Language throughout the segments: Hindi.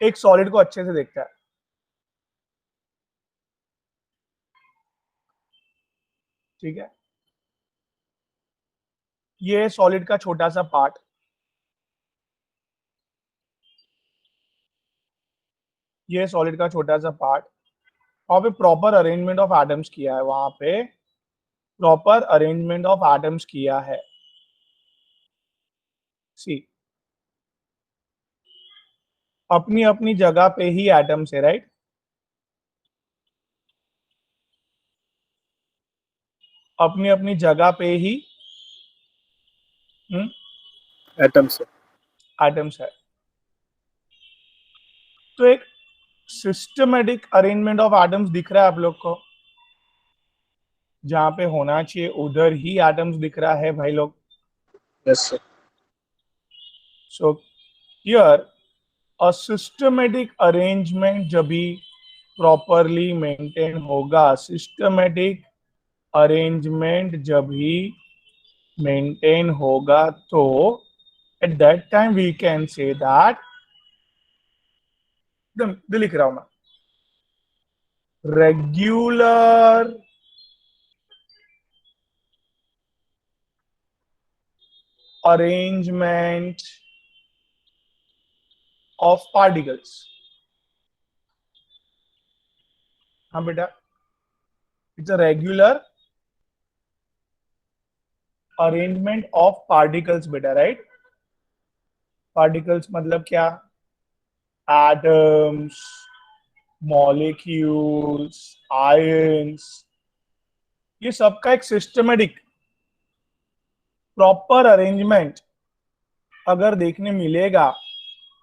एक सॉलिड को अच्छे से देखता है, ठीक है। ये सॉलिड का छोटा सा पार्ट, ये सॉलिड का छोटा सा पार्ट, वहां पे प्रॉपर अरेंजमेंट ऑफ एटम्स किया है, वहां पे प्रॉपर अरेंजमेंट ऑफ एटम्स किया है। सी, अपनी अपनी जगह पे ही एटम्स है, राइट। अपनी अपनी जगह पे ही एटम्स एटम्स है। तो एक सिस्टमेटिक अरेंजमेंट ऑफ एटम्स दिख रहा है आप लोग को, जहां पे होना चाहिए उधर ही एटम्स दिख रहा है भाई लोग। Yes sir so here a systematic arrangement जब भी प्रॉपरली मेंटेन होगा, सिस्टमेटिक अरेंजमेंट जब भी मेंटेन होगा, तो at that time we can say that, लिख रहा हूं मैं, रेगुलर arrangement of particles। हाँ बेटा, it's a regular arrangement of particles बेटा, राइट। पार्टिकल्स मतलब क्या, एटम्स, मॉलिक्यूल्स, आयंस, ये सबका एक सिस्टमेटिक प्रॉपर अरेंजमेंट अगर देखने मिलेगा,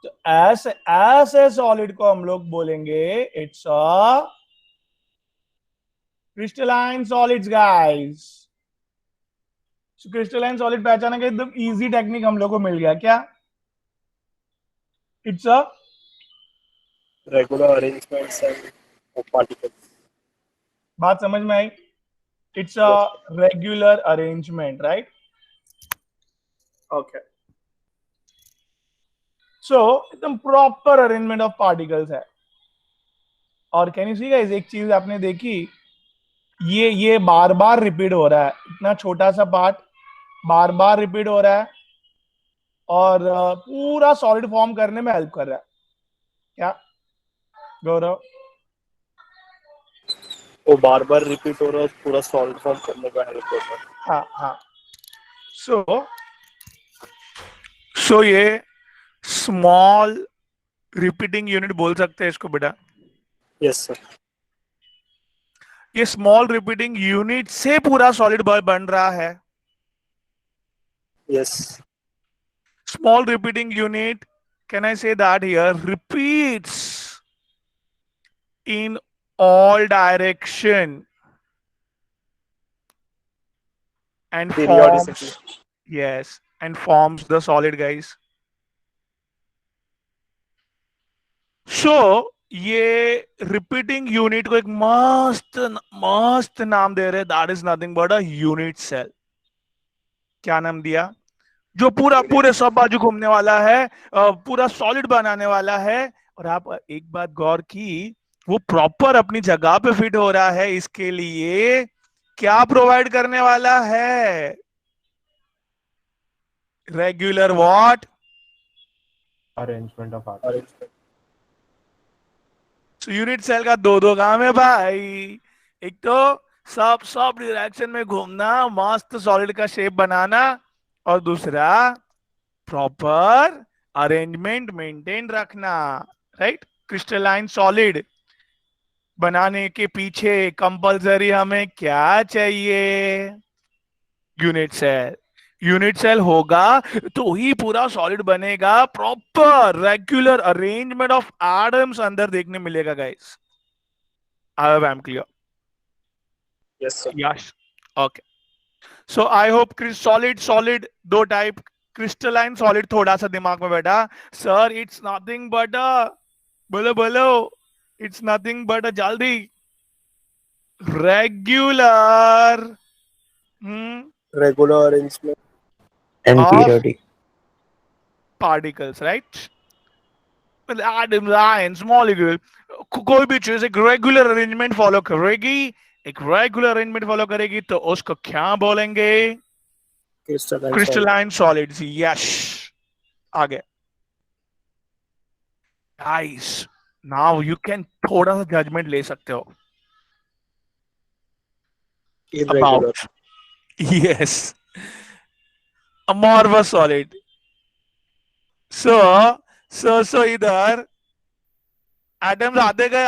तो ऐसे ऐसे सॉलिड को हम लोग बोलेंगे it's a crystalline solids guys. Crystalline solid पहचाने का एकदम इजी टेक्निक हम लोग को मिल गया क्या, it's a, regular arrangements of particles बात समझ में आई, it's a yes regular arrangement, right. Okay, so एकदम प्रॉपर अरेंजमेंट ऑफ पार्टिकल्स है। और कैन यू सी गाइस, एक चीज आपने देखी, ये बार बार रिपीट हो रहा है, इतना छोटा सा पार्ट बार बार रिपीट हो रहा है, और पूरा सॉलिड फॉर्म करने में हेल्प कर रहा है क्या गौरव। वो बार बार रिपीट हो रहा है, पूरा सॉल्व फॉर्म करने का हेल्प कर रहा है। हाँ हाँ, सो सो ये स्मॉल रिपीटिंग यूनिट बोल सकते हैं इसको बेटा। यस सर ये स्मॉल रिपीटिंग यूनिट से पूरा सॉलिड बन रहा है। Yes Small repeating unit, can I say that here, repeats in all direction and periodicity forms, yes, and forms the solid guys. So ये रिपीटिंग यूनिट को एक मस्त मस्त नाम दे रहे, that is nothing but a unit cell. क्या नाम दिया, जो पूरा पूरे सब बाजू घूमने वाला है, पूरा सॉलिड बनाने वाला है। और आप एक बात गौर की, वो प्रॉपर अपनी जगह पे फिट हो रहा है, इसके लिए क्या प्रोवाइड करने वाला है, regular what, arrangement of articles. Arrangement unit cell का दो दो काम है भाई। एक तो सब सब डायरेक्शन में घूमना, मस्त सॉलिड का शेप बनाना, और दूसरा प्रॉपर अरेंजमेंट मेंटेन रखना, राइट। क्रिस्टलाइन सॉलिड बनाने के पीछे कंपलसरी हमें क्या चाहिए, यूनिट सेल। यूनिट सेल होगा तो ही पूरा सॉलिड बनेगा, proper regular arrangement of atoms अंदर देखने मिलेगा guys. I am clear, yes sir yes, okay. So I hope solid solid दो टाइप, क्रिस्टलाइन सॉलिड थोड़ा सा दिमाग में बैठा, सर इट्स नथिंग बट अ, बोलो बोलो, इट्स नथिंग बट अ जल्दी, regular regular arrangement end of periodic. particles, right? Atoms ions molecule, कोई भी चीज एक रेगुलर अरेंजमेंट फॉलो करेगी, एक रेगुलर अरेंजमेंट फॉलो करेगी तो उसको क्या बोलेंगे? Crystalline solid. Crystalline solids. Yes, आगे गाइस, नाउ यू कैन थोड़ा सा जजमेंट ले सकते हो irregular. About, yes, amorphous solid. So इधर एटम्स आते गए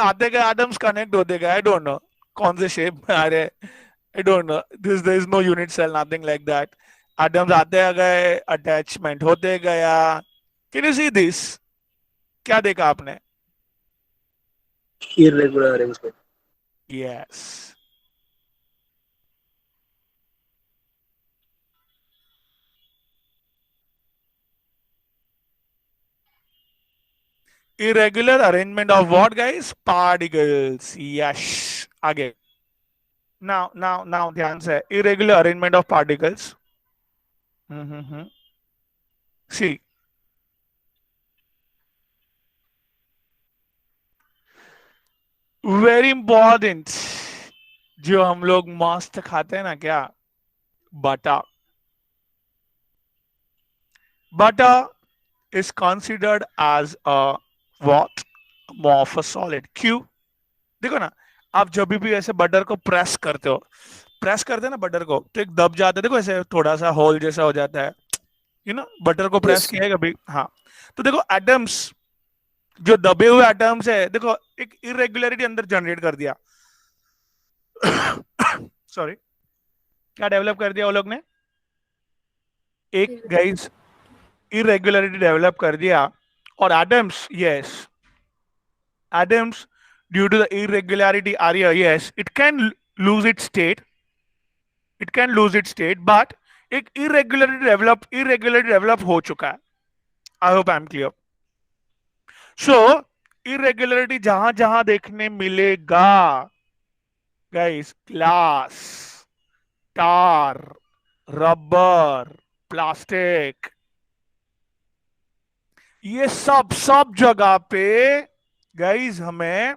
एटम्स कनेक्ट होते गए, आई डोंट नो कौन से शेप में आ रहे, I don't know, this there is no unit cell, nothing like that. Atoms आते गए, अटैचमेंट होते गया। Can you see this? क्या देखा आपने? Irregular arrangement. Yes, irregular arrangement of what guys? Particles। Yes, आगे, नाउ ध्यान से, irregular arrangement of particles। See, very important, जो हम लोग मस्त खाते हैं ना, क्या? Butter. Butter is considered as a what? Amorphous solid। क्यों? देखो ना, आप जब भी ऐसे बटर को प्रेस करते हो, प्रेस करते हैं ना बटर को, तो एक दब जाता है, देखो ऐसे थोड़ा सा होल जैसा हो जाता है, यू नो, बटर को प्रेस यस। किया है कभी? हाँ। तो देखो एटम्स, जो दबे हुए एटम्स है, देखो एक इरेगुलरिटी अंदर जनरेट कर दिया। सॉरी, क्या डेवलप कर दिया वो लोग ने? एक गाइस इरेगुलरिटी डेवलप कर दिया। और atoms, yes, atoms due to the irregularity area, yes, it can lose its state, it can lose its state, but एक irregularity develop हो चुका है। I hope I'm clear। So irregularity जहां जहां देखने मिलेगा guys, glass, tar, rubber, plastic, ये सब सब जगह पे गाइस हमें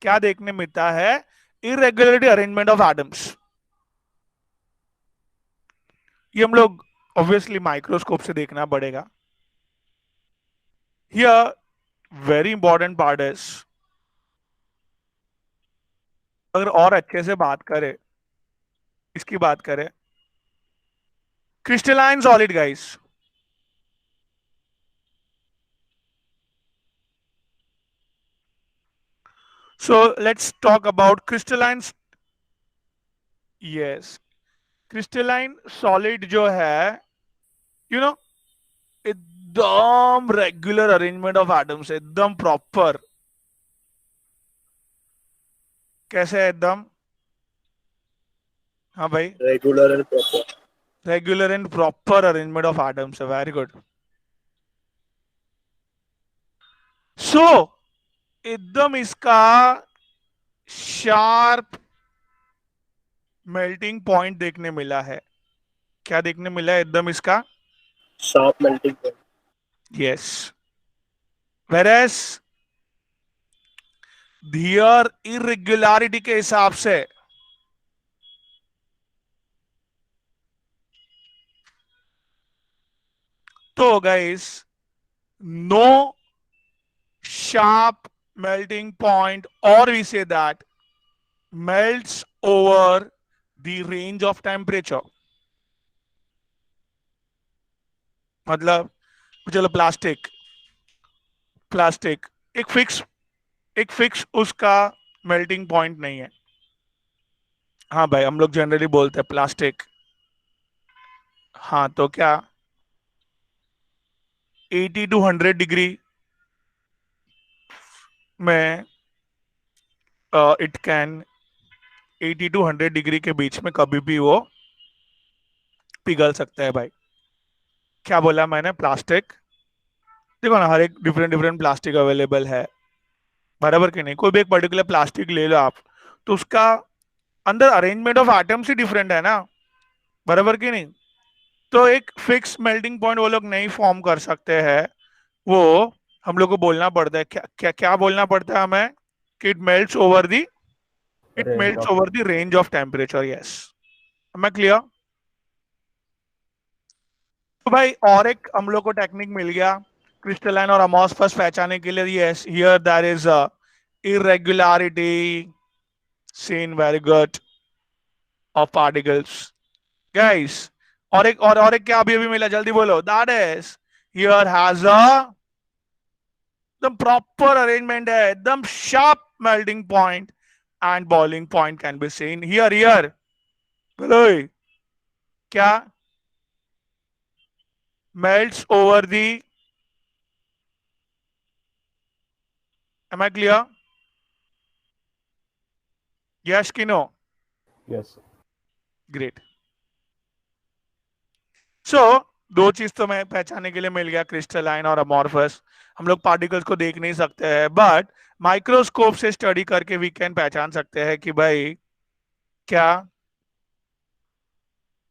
क्या देखने मिलता है? Irregularity arrangement of atoms. ये हम लोग ऑब्वियसली माइक्रोस्कोप से देखना पड़ेगा। Here very important part is, अगर और अच्छे से बात करें, इसकी बात करें, crystalline solid guys. So let's talk about crystalline. Yes, crystalline solid जो है, यू नो, एकदम रेगुलर अरेंजमेंट ऑफ एटम्स, एकदम प्रॉपर। कैसे है एकदम? हाँ भाई, regular and proper. Regular and proper arrangement of atoms है, वेरी गुड। सो एकदम इसका शार्प मेल्टिंग पॉइंट देखने मिला है। क्या देखने मिला है एकदम इसका? Sharp melting point. Yes, whereas here irregularity के हिसाब से तो guys no sharp melting point, or we say that melts over the range of temperature। मतलब चलो प्लास्टिक, प्लास्टिक एक फिक्स उसका मेल्टिंग पॉइंट नहीं है। हाँ भाई, हम लोग जनरली बोलते हैं प्लास्टिक। हाँ, तो क्या 80 to 100 डिग्री में इट कैन 80 to 100 डिग्री के बीच में कभी भी वो पिघल सकता है भाई। क्या बोला मैंने? प्लास्टिक। देखो ना, हर एक डिफरेंट डिफरेंट प्लास्टिक अवेलेबल है, बराबर कि नहीं? कोई भी एक पर्टिकुलर प्लास्टिक ले लो आप, तो उसका अंदर arrangement of atoms he different है ना, बराबर कि नहीं? तो एक फिक्स मेल्टिंग पॉइंट वो लोग नहीं फॉर्म कर सकते हैं, वो हम लोग को बोलना पड़ता है, क्या क्या क्या बोलना पड़ता है हमें, कि it melts over the, it Range melts of over the range of temperature. Yes, मैं क्लियर? तो भाई और एक हम लोग को टेक्निक मिल गया क्रिस्टलाइन और अमॉर्फस पहचानने के लिए। Yes, here there is a irregularity seen, very good, of particles, guys। और एक क्या अभी अभी मिला, जल्दी बोलो। That is here has a एकदम प्रॉपर अरेंजमेंट है, एकदम sharp melting point and boiling point can be seen here. Here बोलो क्या, melts over the, am I clear? Yes कि no? yes, great. सो दो चीज तो मैं पहचानने के लिए मिल गया, क्रिस्टलाइन और अमॉर्फस। हम लोग पार्टिकल्स को देख नहीं सकते हैं, बट माइक्रोस्कोप से स्टडी करके वी कैन पहचान सकते हैं कि भाई क्या,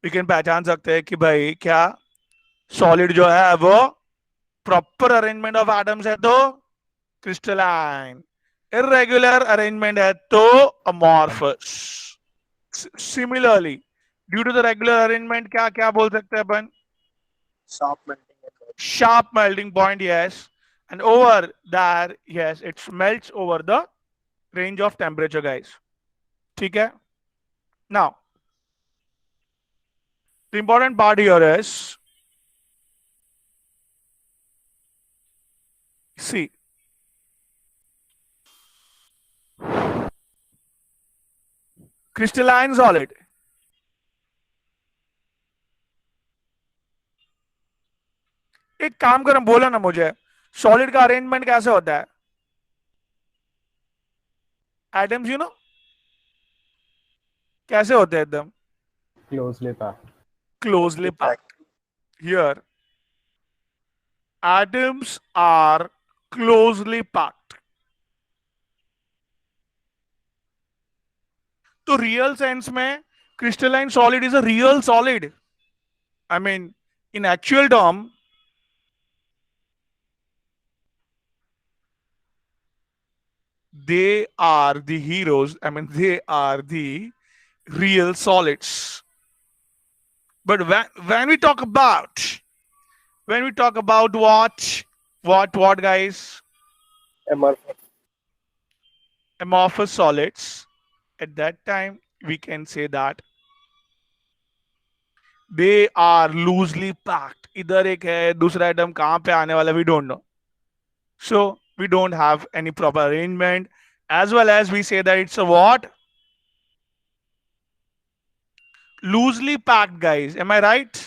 वी कैन पहचान सकते हैं कि भाई क्या सॉलिड जो है वो प्रॉपर अरेंजमेंट ऑफ एटम्स है तो क्रिस्टलाइन, इरेगुलर अरेंजमेंट है तो amorphous. Similarly due to the regular arrangement क्या क्या बोल सकते हैं अपन, Sharp melting and sharp melting point, yes, and over there, yes, it melts over the range of temperature, guys। ठीक है? Now the important part here is, see, crystalline solid, एक काम करें, बोलो ना मुझे, सॉलिड का अरेंजमेंट कैसे होता है? एटम्स, यू नो, कैसे होते हैं? एकदम closely packed. Closely packed. Packed. Here atoms are closely packed। तो रियल सेंस में crystalline solid is a real solid. I mean in actual term they are the heroes, I mean they are the real solids। but when we talk about, when we talk about what guys, Amorphous. amorphous solids, at that time we can say that they are loosely packed। इधर एक है, दूसरा आइटम कहां पे आने वाला, we don't know, so we don't have any proper arrangement, as well as we say that it's a what, loosely packed, guys, am I right?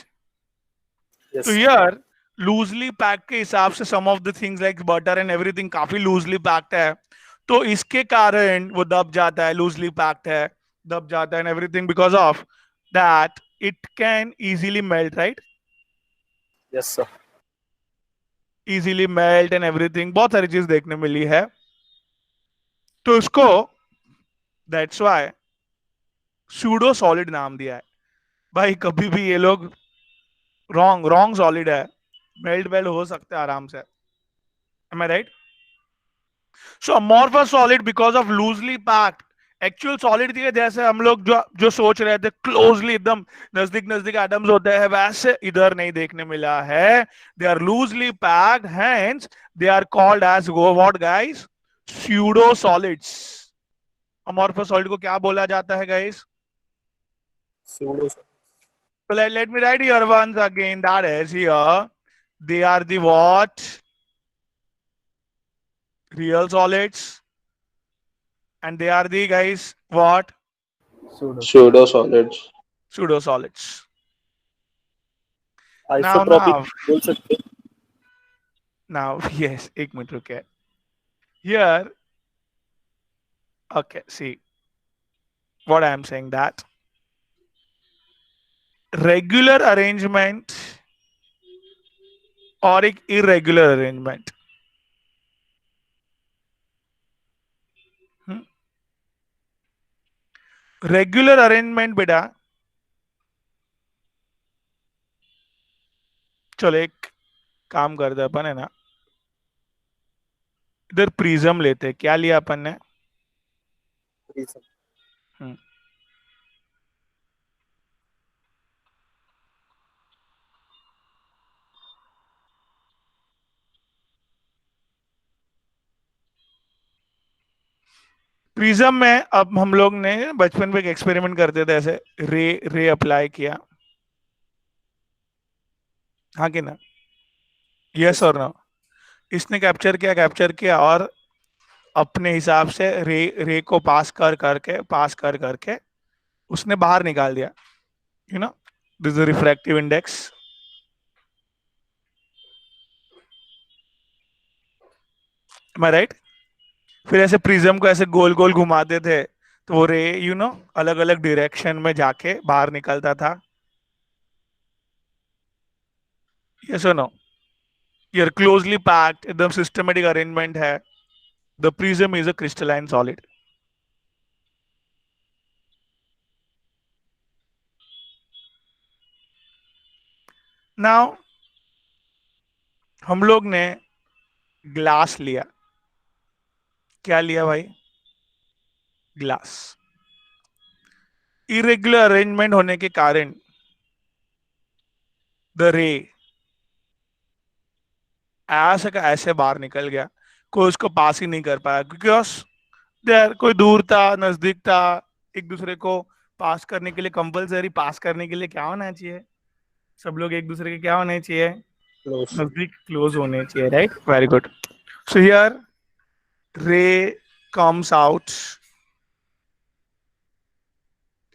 Yes. तो हियर लूजली पैक के हिसाब से some of the things like butter and everything काफी लूजली पैक्ड है, तो इसके कारण वो दब जाता है, लूजली पैक्ड है, दब जाता है and everything, because of that it can easily melt, right? Yes, sir. Easily melt and everything, बहुत सारी चीज देखने मिली है। तो इसको दैट्स व्हाई सूडो सॉलिड नाम दिया है। भाई कभी भी ये लोग रॉन्ग रॉन्ग सॉलिड है, मेल्ट वेल्ट हो सकते हैं आराम से, am I right? So amorphous solid because of loosely packed, actual solid थी जैसे हम लोग जो जो सोच रहे थे क्लोजली एकदम नजदीक नजदीक एटम्स होते हैं, वैसे इधर नहीं देखने मिला है। They are loosely packed, hence they are called as go what guys, pseudo solids. Amorphous solid को क्या बोला जाता है guys? Pseudo. So let me write here once again, that is here they are the what, real solids, and they are the guys what, Pseudo. Pseudo solids. pseudo solids। Isotropic now बोल सकते हैं। now yes, एक मिनट रुके, here okay, see what I am saying, that regular arrangement और एक irregular arrangement, रेगुलर अरेंजमेंट बेटा, चलो एक काम करते अपन है ना, इधर प्रिज्म लेते हैं, क्या लिया अपन ने? prism. हम्म, प्रिज्म में अब हम लोग ने बचपन में एक एक्सपेरिमेंट करते थे, ऐसे रे रे अप्लाई किया, हाँ कि ना? Yes Yes. और नो? इसने कैप्चर किया और अपने हिसाब से रे रे को पास कर करके उसने बाहर निकाल दिया, you know, this is refractive index. Am I right? फिर ऐसे प्रिज्म को ऐसे गोल गोल घुमाते थे तो वो रे, अलग अलग डायरेक्शन में जाके बाहर निकलता था। यस और नो? ये क्लोजली पैक्ड, एकदम सिस्टमेटिक अरेंजमेंट है। The prism is a crystalline solid. Now हम लोग ने ग्लास लिया। क्या लिया भाई? ग्लास। इरेगुलर अरेंजमेंट होने के कारण द रे ऐसे का ऐसे बाहर निकल गया, कोई उसको पास ही नहीं कर पाया, बिकॉज देयर कोई दूर था, नजदीक था। एक दूसरे को पास करने के लिए, कंपलसरी पास करने के लिए क्या होना चाहिए? सब लोग एक दूसरे के क्या होने चाहिए? Close. नजदीक, क्लोज होने चाहिए, right? Very good. So here ray comes out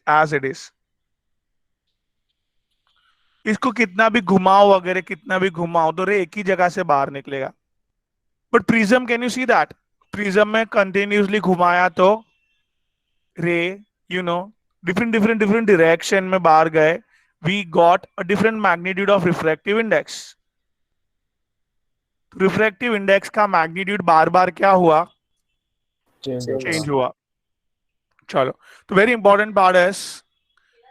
as it is. इसको कितना भी घुमाओ वगैरह, कितना भी घुमाओ तो रे एक ही जगह से बाहर निकलेगा। But prism, can you see that? Prism में कंटिन्यूसली घुमाया तो रे, यू नो डिफरेंट डायरेक्शन में बाहर गए, we got a different magnitude of refractive index. Refractive index का मैग्नीट्यूड बार बार क्या हुआ? Change Change. होता चेंज है। हुआ। चलो, तो वेरी इंपॉर्टेंट पार्ट है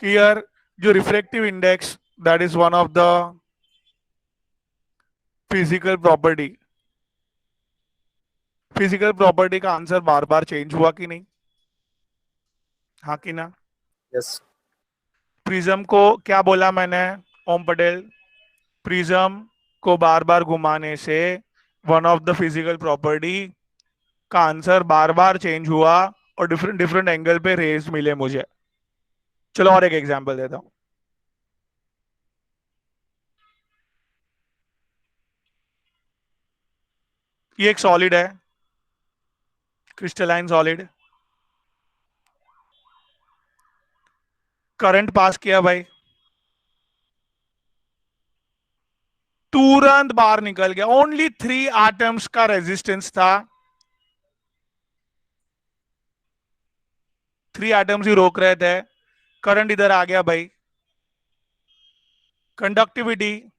कि यार, जो refractive index, that is one of the physical property. Physical property का आंसर बार बार चेंज हुआ कि नहीं? हाँ कि ना? Yes. प्रिज्म को क्या बोला मैंने, ओम पटेल? प्रिज्म को बार बार घुमाने से one of the physical property का आंसर बार बार चेंज हुआ और डिफरेंट डिफरेंट एंगल पे रेज मिले मुझे। चलो और एक एग्जांपल देता हूं। ये एक सॉलिड है, क्रिस्टलाइन सॉलिड। करंट पास किया भाई, तुरंत बाहर निकल गया। ओनली 3 एटम्स का रेजिस्टेंस था, 3 एटम्स ही रोक रहे थे। करंट इधर आ गया भाई। Conductivity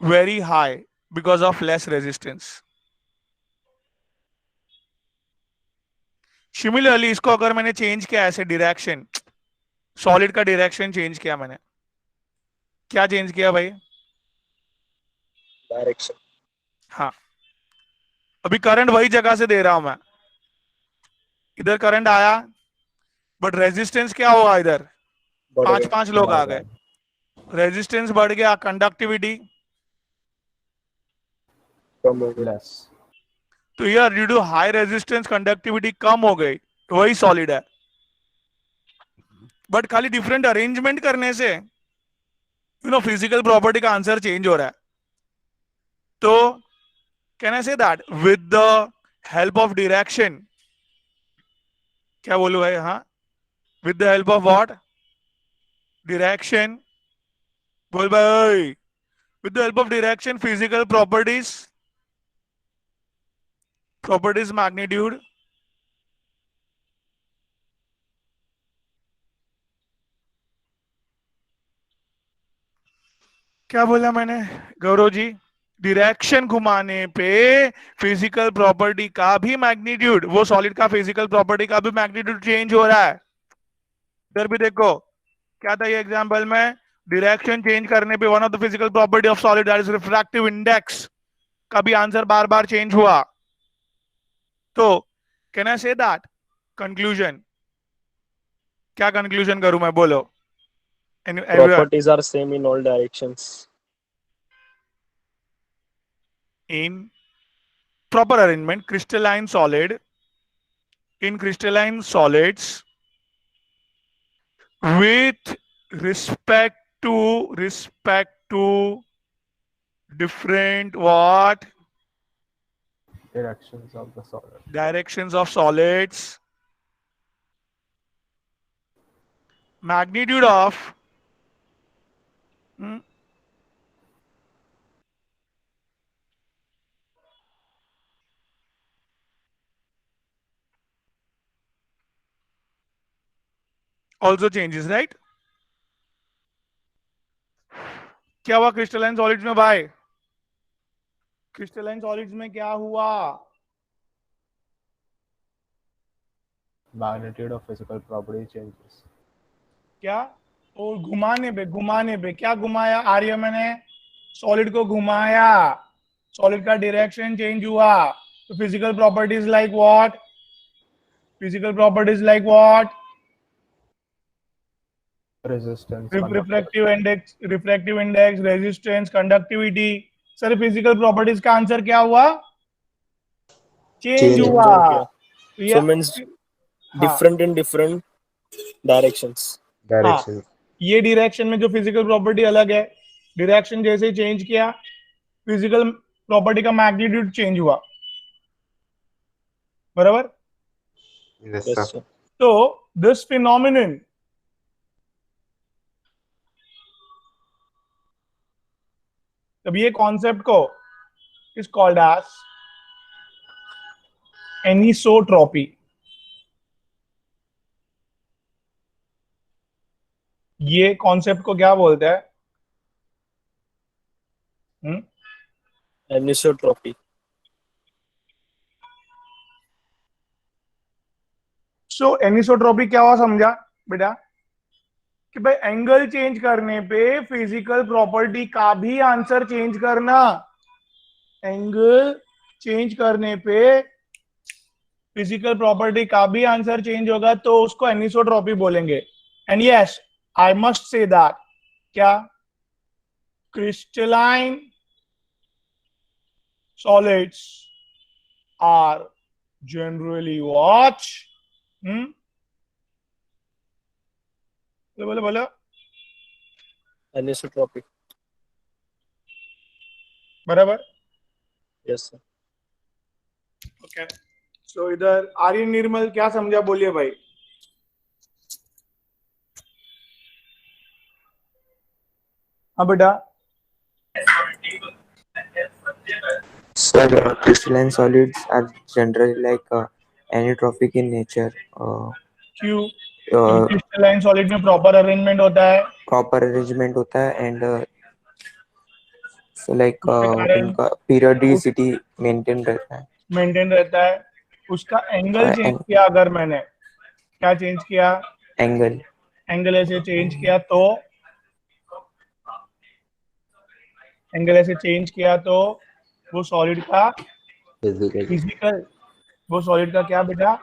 very high because of less resistance. Similarly इसको अगर मैंने चेंज किया ऐसे डायरेक्शन, सॉलिड का डायरेक्शन चेंज किया मैंने, क्या चेंज किया भाई? Direction. हाँ, अभी करंट वही जगह से दे रहा हूं मैं, इधर करंट आया, बट रेजिस्टेंस क्या हुआ? इधर बढ़ पांच गया. पांच लोग आ बढ़ गए, रहा रेजिस्टेंस बढ़ गया, कंडक्टिविटी। कम हो है। गया. लेस। तो यार due to high resistance conductivity कम हो गई, तो वही सॉलिड है। बट खाली डिफरेंट अरेंजमेंट करने से फिजिकल प्रॉपर्टी का आंसर चेंज हो रहा है। तो can I say that with the help of direction, क्या बोलूं भाई? हाँ, with the help of what? Direction. बोल भाई, with the help of direction physical properties magnitude क्या बोला मैंने गौरव जी? डायरेक्शन घुमाने पे फिजिकल प्रॉपर्टी का भी मैग्नीट्यूड, वो सॉलिड का फिजिकल प्रॉपर्टी का भी मैग्नीट्यूड चेंज हो रहा है। इधर भी देखो, क्या था ये एग्जांपल में? डायरेक्शन चेंज करने पे one of the physical property of solid that is refractive index का भी आंसर बार बार चेंज हुआ, तो can I say that conclusion? क्या कंक्लूजन करूं मैं, बोलो everyone? Properties are same in all directions. In proper arrangement, crystalline solid, in crystalline solids with respect to different what Directions of the solid. directions of solids, magnitude of also changes, right? क्या हुआ क्रिस्टलाइन सॉलिड्स में भाई? क्रिस्टलाइन सॉलिड्स में क्या हुआ? Magnitude of physical property changes. क्या? और घुमाने पे क्या घुमाया आर्य मैंने? सॉलिड को घुमाया, सॉलिड का डायरेक्शन चेंज हुआ, तो physical properties like what? Physical properties like what? Resistance. Refractive index, resistance, conductivity. Sir physical properties का आंसर क्या हुआ? चेंज Change हुआ। हो गया. तो ये So means हाँ different in different directions. Direction. ये डायरेक्शन में जो फिजिकल प्रॉपर्टी अलग है, डायरेक्शन जैसे चेंज किया, फिजिकल प्रॉपर्टी का मैग्नीट्यूड चेंज हुआ, बराबर? Yes, Yes, sir. sir. तो दिस फिनोमिनन तब ये कॉन्सेप्ट को इज कॉल्ड एज एनिसोट्रॉपी। ये कॉन्सेप्ट को क्या बोलते हैं? Anisotropy. सो एनिसोट्रॉपी क्या हुआ समझा बेटा? कि भाई एंगल चेंज करने पे फिजिकल प्रॉपर्टी का भी आंसर चेंज करना, एंगल चेंज करने पे फिजिकल प्रॉपर्टी का भी आंसर चेंज होगा, तो उसको एनिसोट्रॉपी बोलेंगे। And yes, I must say that क्या crystalline solids are generally what? बोलो बोलो। Anisotropy. बराबर? Yes, sir. ओके। सो इधर आर्यन निर्मल क्या समझा, बोलिए भाई। हाँ बेटा। Sir, crystalline solids are generally aneotrophic in nature. क्यों? क्रिस्टलाइन सॉलिड में प्रॉपर अरेंजमेंट होता है, Proper arrangement होता है and उसके कारण उनका periodicity maintain रहता है. मेंटेन रहता है। उसका एंगल चेंज And किया अगर मैंने, क्या चेंज किया? angle. एंगल ऐसे चेंज किया तो, एंगल ऐसे चेंज किया तो वो सॉलिड का फिजिकल, वो सॉलिड का क्या बेटा?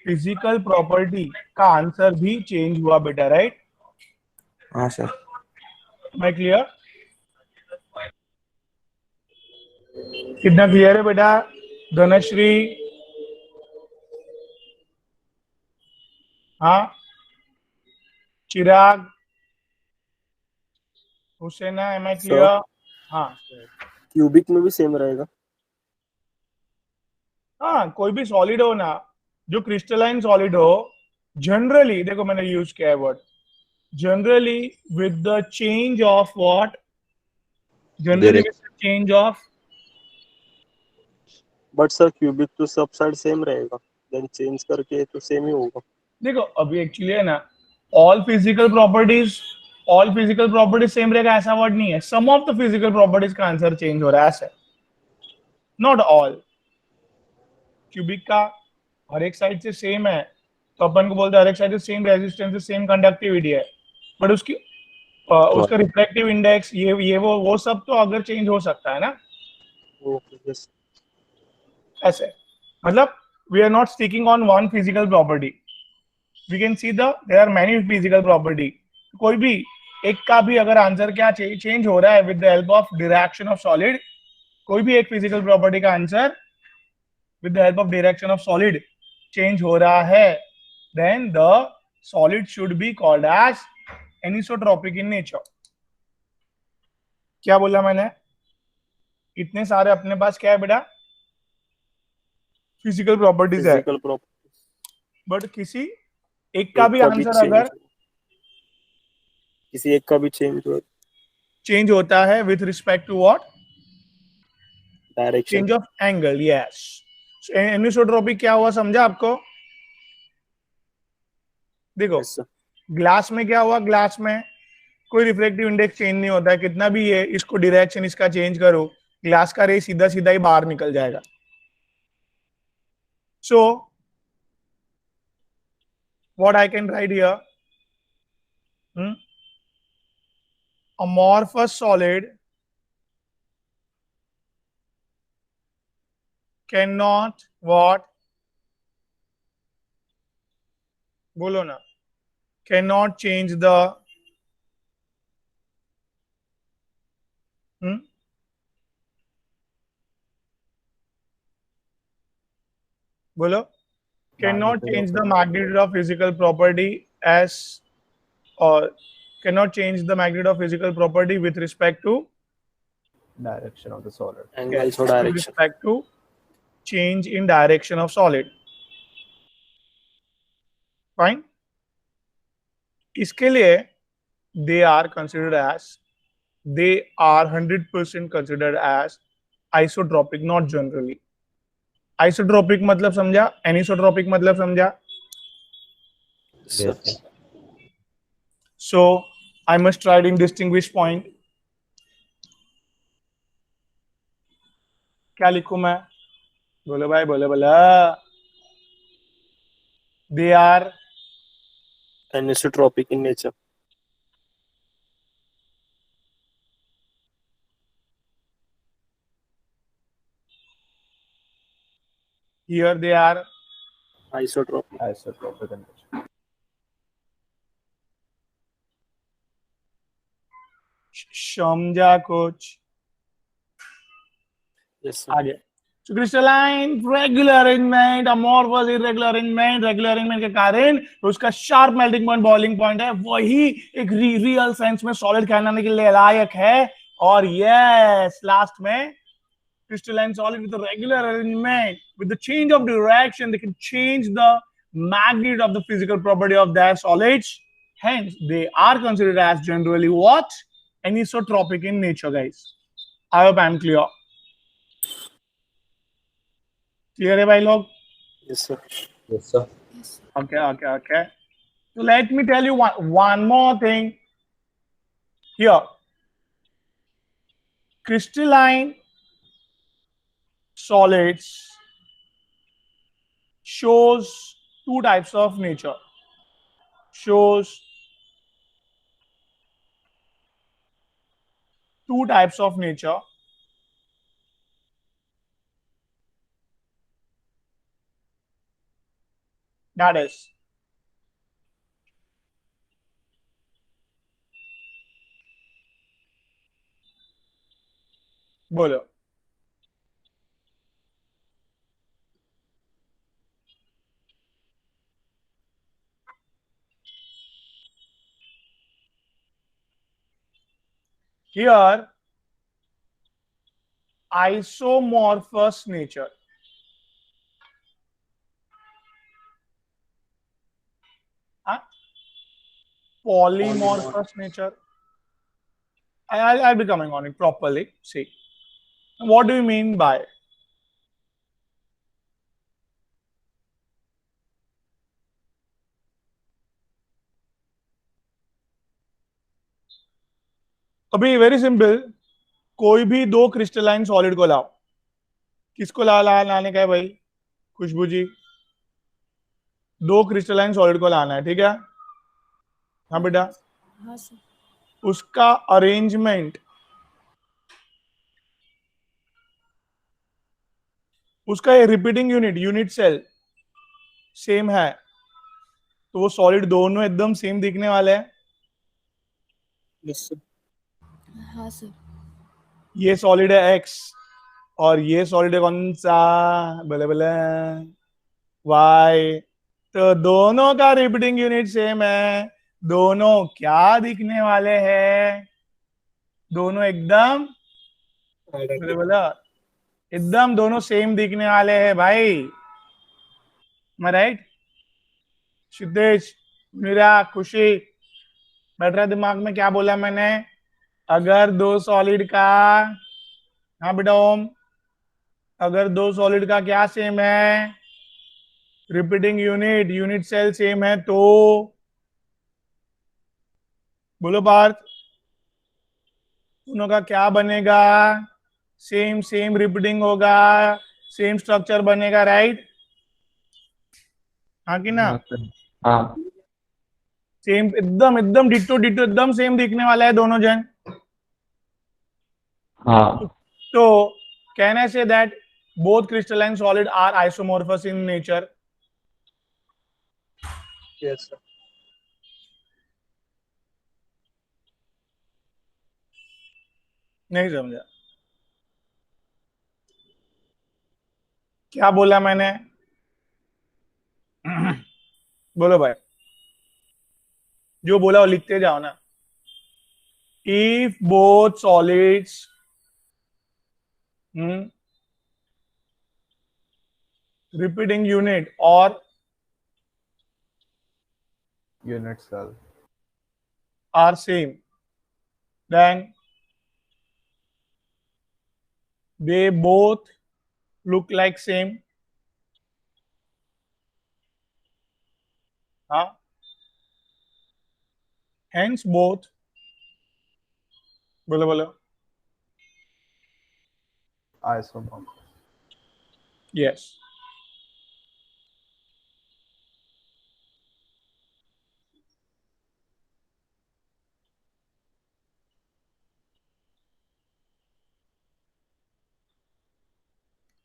फिजिकल प्रॉपर्टी का आंसर भी चेंज हुआ बेटा, राइट? हाँ सर. मैं क्लियर? कितना क्लियर है बेटा? धनश्री, हाँ, चिराग, हुसैना, एम आई Sir, क्लियर? हाँ cubic में भी same रहेगा. हाँ, कोई भी सॉलिड हो ना, जो क्रिस्टलाइन सॉलिड हो, जनरली देखो मैंने यूज किया है word generally, with the change of what? Generally with the change of, But sir, cubic तो सब side same रहेगा. Then change करके तो same ही होगा. देखो अभी एक्चुअली है ना, ऑल फिजिकल प्रॉपर्टीज सेम रहेगा ऐसा वर्ड नहीं है। सम ऑफ द फिजिकल प्रॉपर्टीज का आंसर चेंज हो रहा है, ऐसा, नॉट ऑल। क्यूबिक का हर एक साइड से सेम है, तो अपन को बोलते हैं हर एक साइड से सेम रेजिस्टेंस, सेम कंडक्टिविटी है, बट उसका रिफ्रैक्टिव इंडेक्स, ये वो सब तो अगर चेंज हो सकता है ना, Okay, yes. ऐसे मतलब we are not sticking on one physical property. We can see there are many physical property. कोई भी एक का भी अगर आंसर क्या चेंज हो रहा है with the help of direction of solid, कोई भी एक फिजिकल प्रॉपर्टी का answer with the help of direction of solid change हो रहा है, then the solid should be called as anisotropic in nature. क्या बोला मैंने? इतने सारे अपने पास क्या है बेटा? फिजिकल प्रॉपर्टीज है, फिजिकल प्रॉपर्टी बट किसी एक का भी आंसर अगर किसी एक का भी चेंज होता है with respect to what? Direction. Change of angle. Yes, anisotropic क्या हुआ समझा आपको? देखो Yes, sir. ग्लास में क्या हुआ? ग्लास में कोई रिफ्लेक्टिव इंडेक्स चेंज नहीं होता है, कितना भी ये इसको डायरेक्शन इसका चेंज करो, ग्लास का रे सीधा सीधा ही बाहर निकल जाएगा. सो what I can write here, amorphous solid cannot what? बोलो ना. Cannot change the बोलो. Cannot change the magnitude of physical property as, or cannot change the magnitude of physical property with respect to Direction of the solid. Angles or with direction. respect to change in direction of solid. Fine. इसके लिए they are considered as, they are 100% considered as isotropic, not generally. Isotropic मतलब समझा? Anisotropic मतलब समझा? Yes, sir. So I must try to distinguish point. क्या लिखूं मैं? बोलो भाई, बोलो बोलो. They are Anisotropic in nature. here, they are Isotropic. Isotropic in nature. समझा कुछ? Yes, sir. आगे. So crystalline regular arrangement, amorphous irregular arrangement, regular arrangement के कारण उसका sharp melting point, boiling point है, वही एक रियल सेंस में सॉलिड कहलाने के लिए लायक है. और yes, लास्ट में crystalline solid with a regular arrangement, with the change of direction, they can change the magnitude of the physical property of their solids. Hence, they are considered as generally what? Anisotropic in nature, guys. I hope I am clear. Clear है भाई लोग? Yes, sir. Yes, sir. Okay. So let me tell you one more thing. Here, crystalline solids shows two types of nature. Shows two types of nature. That is, बोलो. Here, isomorphous nature. Polymorphous nature. I'll be coming on it properly. See, what do you mean by? अभी वेरी सिंपल, कोई भी दो क्रिस्टलाइन सॉलिड को लाओ. किसको लाने का है भाई? खुशबू जी, दो क्रिस्टलाइन सॉलिड को लाना है, ठीक है? हाँ बेटा. हाँ सर. उसका अरेंजमेंट उसका ये रिपीटिंग यूनिट सेल सेम है, तो वो सॉलिड दोनों एकदम सेम दिखने वाले हैं। Yes, sir. हाँ सर। ये सॉलिड है एक्स और ये सॉलिड है कौन सा, बोले बोले वाई। तो दोनों का रिपीटिंग यूनिट सेम है, दोनों क्या दिखने वाले हैं, दोनों एकदम बोले Identical. बोला एकदम दोनों सेम दिखने वाले हैं भाई। मैं राइट? सिद्धेश, मेरा खुशी बैठ रहा दिमाग में, क्या बोला मैंने? अगर दो सॉलिड का, हाँ बेटा ओम, अगर दो सॉलिड का क्या सेम है, रिपीटिंग यूनिट सेल सेम है, तो बोलो पार्थ, दोनों का क्या बनेगा? सेम सेम रिपीटिंग होगा, सेम स्ट्रक्चर बनेगा, राइट? हाँ कि ना? हाँ सर। हाँ सेम एकदम एकदम डिट्टो डिट्टो एकदम सेम दिखने वाला है दोनों जन। हाँ तो can I say that both crystalline solid are isomorphous in nature? Yes, sir. नहीं समझा क्या बोला मैंने? बोलो भाई, जो बोला वो लिखते जाओ ना। If both solids repeating unit or unit cell are same, then they both look like same. Huh? Hence both, बोलो बोलो, आइसोमॉर्फस। yes.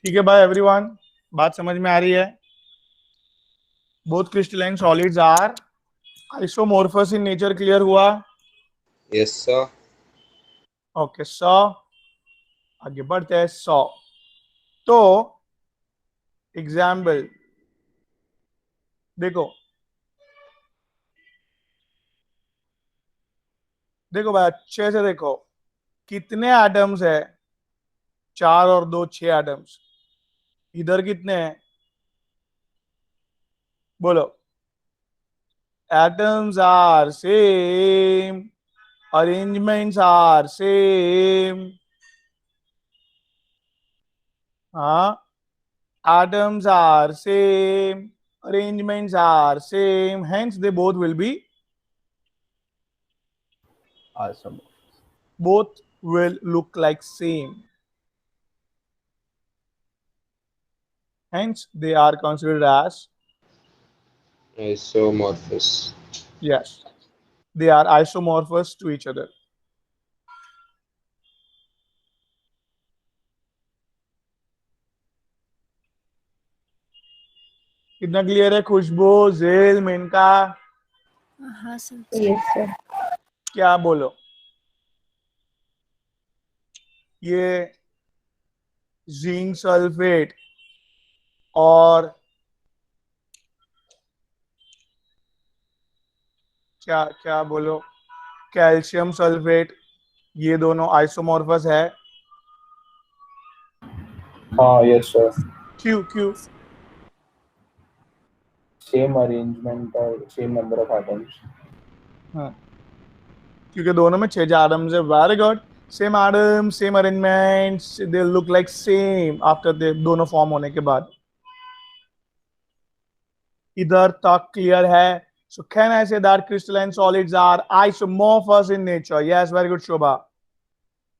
ठीक है भाई एवरीवन, बात समझ में आ रही है? Both crystalline solids are isomorphous in nature, clear हुआ? Yes, sir. ओके सो आगे बढ़ते हैं। सो तो एग्जाम्पल देखो, देखो भाई अच्छे से देखो, कितने एटम्स है? 4 और 2 6 एटम्स। इधर कितने हैं बोलो? Atoms are same, arrangements are same. हाँ, atoms are same, arrangements are same, hence they both will be, isomorphous. both will look like same, hence they are considered as, Isomorphous. yes, they are isomorphous to each other. कितना क्लियर है खुशबू, जेल, मेनका? हाँ सर। Yes sir. क्या बोलो? ये जिंक सल्फेट और क्या क्या बोलो, कैल्शियम सल्फेट, ये दोनों आइसोमॉर्फस है? हाँ यस सर। क्यों क्यों? सेम अरेंजमेंट और सेम नंबर ऑफ एटम्स। हाँ, क्योंकि दोनों में 6 एटम्स है। Very good, same atom same arrangements, they look like same after they दोनों फॉर्म होने के बाद। इधर तक क्लियर है? सो can I say that crystalline solids are isomorphous in nature? Yes, very good Shobha.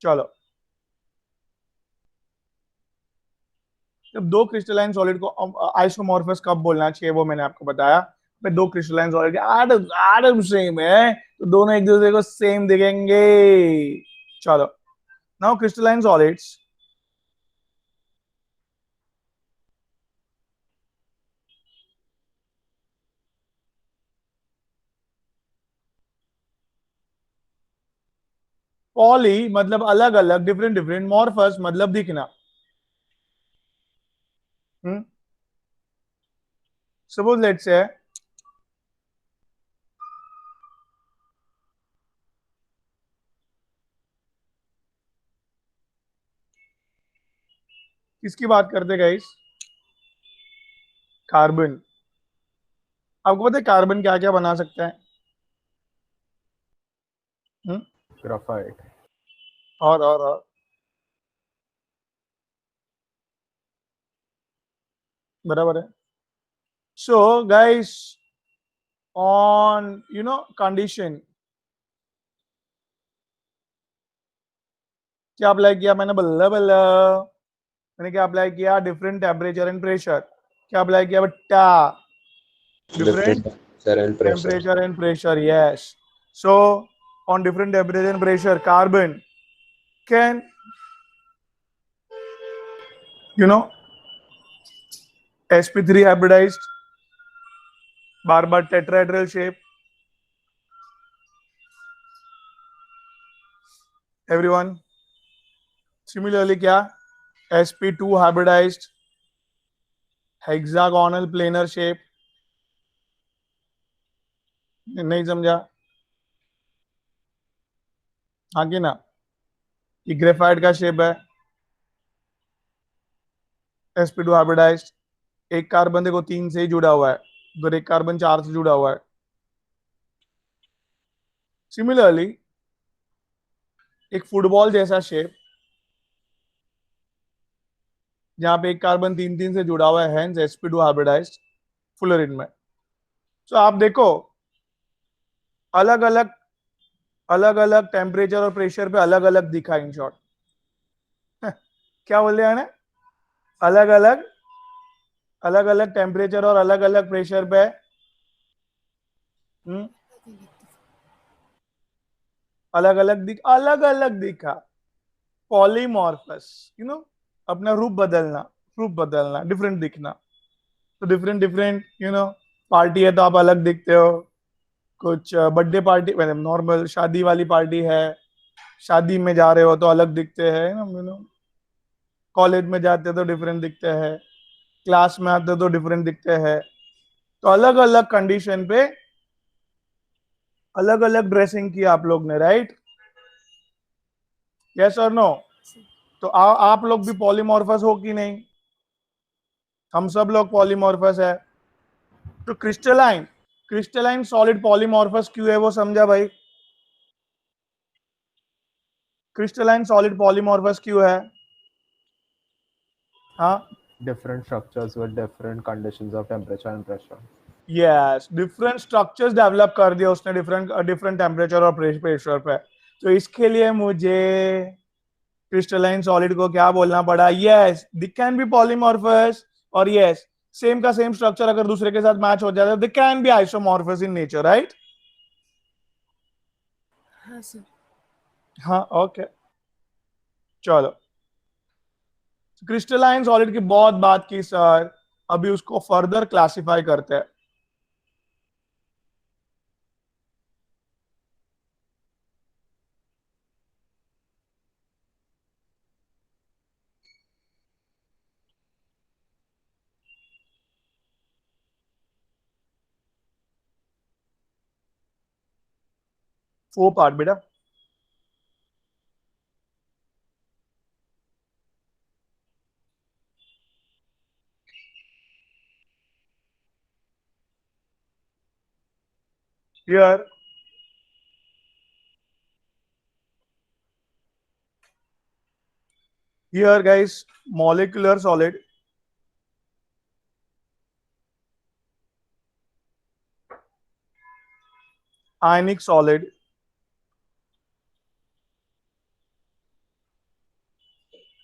चलो, जब दो क्रिस्टलाइन सॉलिड को आइसोमॉर्फस कब बोलना चाहिए वो मैंने आपको बताया। पे दो क्रिस्टलाइन सॉलिड के एटम एटम सेम है तो दोनों एक दूसरे को सेम दिखेंगे। चलो, नाउ क्रिस्टलाइन सॉलिड्स पॉली मतलब अलग अलग, डिफरेंट डिफरेंट, मॉर्फस मतलब दिखना। सपोज लेट्स से किसकी बात करते गाइस? कार्बन। आपको पता है कार्बन क्या क्या बना सकता है? ग्राफाइट। और बराबर है। सो गाइस, ऑन कंडीशन क्या अप्लाई किया मैंने? बल्ला बल्ला। मैंने क्या अप्लाई किया? Different temperature and pressure. क्या अप्लाई किया बेटा? Different different temperature and pressure. temperature and pressure, yes. So on different temperature and pressure, carbon can sp3 hybridized, bar tetrahedral shape. Everyone, similarly क्या? sp2 hybridized, hexagonal planar shape. नहीं समझा? हाँ कि ना? ये ग्रेफाइट का शेप है, sp2 hybridized। एक कार्बन देखो 3 से ही जुड़ा हुआ है, उधर एक कार्बन 4 से जुड़ा हुआ है। सिमिलरली एक फुटबॉल जैसा शेप, जहां पे एक कार्बन 3 से जुड़ा हुआ है, हेंस sp2 हाइब्रिडाइज्ड फुलरिन में। तो आप देखो अलग अलग टेम्परेचर और प्रेशर पे अलग अलग दिखा इन शॉर्ट। क्या बोल रहे हैं? अलग अलग टेम्परेचर और अलग अलग प्रेशर पे अलग अलग दिखा। पॉलीमॉर्फस, अपना रूप बदलना, डिफरेंट दिखना। तो डिफरेंट डिफरेंट पार्टी है तो आप अलग दिखते हो। कुछ बर्थडे पार्टी मतलब नॉर्मल शादी वाली पार्टी है, शादी में जा रहे हो तो अलग दिखते हैं कॉलेज में जाते हो तो डिफरेंट दिखते हैं, क्लास में आते हो तो डिफरेंट दिखते हैं। तो अलग अलग कंडीशन पे अलग अलग ड्रेसिंग की आप लोग ने, राइट? यस और नो? तो आप लोग भी पॉलीमॉर्फस हो कि नहीं? हम सब लोग पॉलीमॉर्फस है। तो क्रिस्टलाइन सॉलिड पॉलीमॉर्फस क्यों है वो समझा भाई? क्रिस्टलाइन सॉलिड पॉलीमॉर्फस क्यों है? हाँ, Different structures with different conditions of temperature and pressure. Yes, different structures develop कर दिया उसने डिफरेंट डिफरेंट टेम्परेचर और प्रेशर पे। तो इसके लिए मुझे क्रिस्टलाइन सॉलिड को क्या बोलना पड़ा? Yes, they can be polymorphous, और यस, सेम का सेम स्ट्रक्चर अगर दूसरे के साथ मैच हो जाता है they can be isomorphous in nature, right? हाँ सर। हाँ, ओके, चलो। क्रिस्टलाइन सॉलिड की बहुत बात की सर, अभी उसको फर्दर क्लासिफाई करते हैं। फोर पार्ट बेटा। Here guys, molecular solid, ionic solid,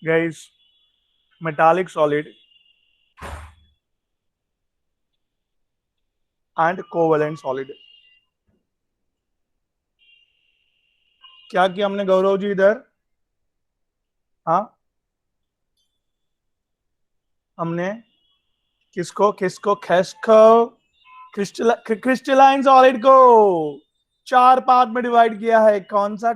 guys, metallic solid and covalent solid। क्या किया हमने गौरव जी इधर? हाँ, हमने किसको किसको खिसको क्रिस्टलाइन सॉलिड को 4 पार्ट में डिवाइड किया है। कौन सा?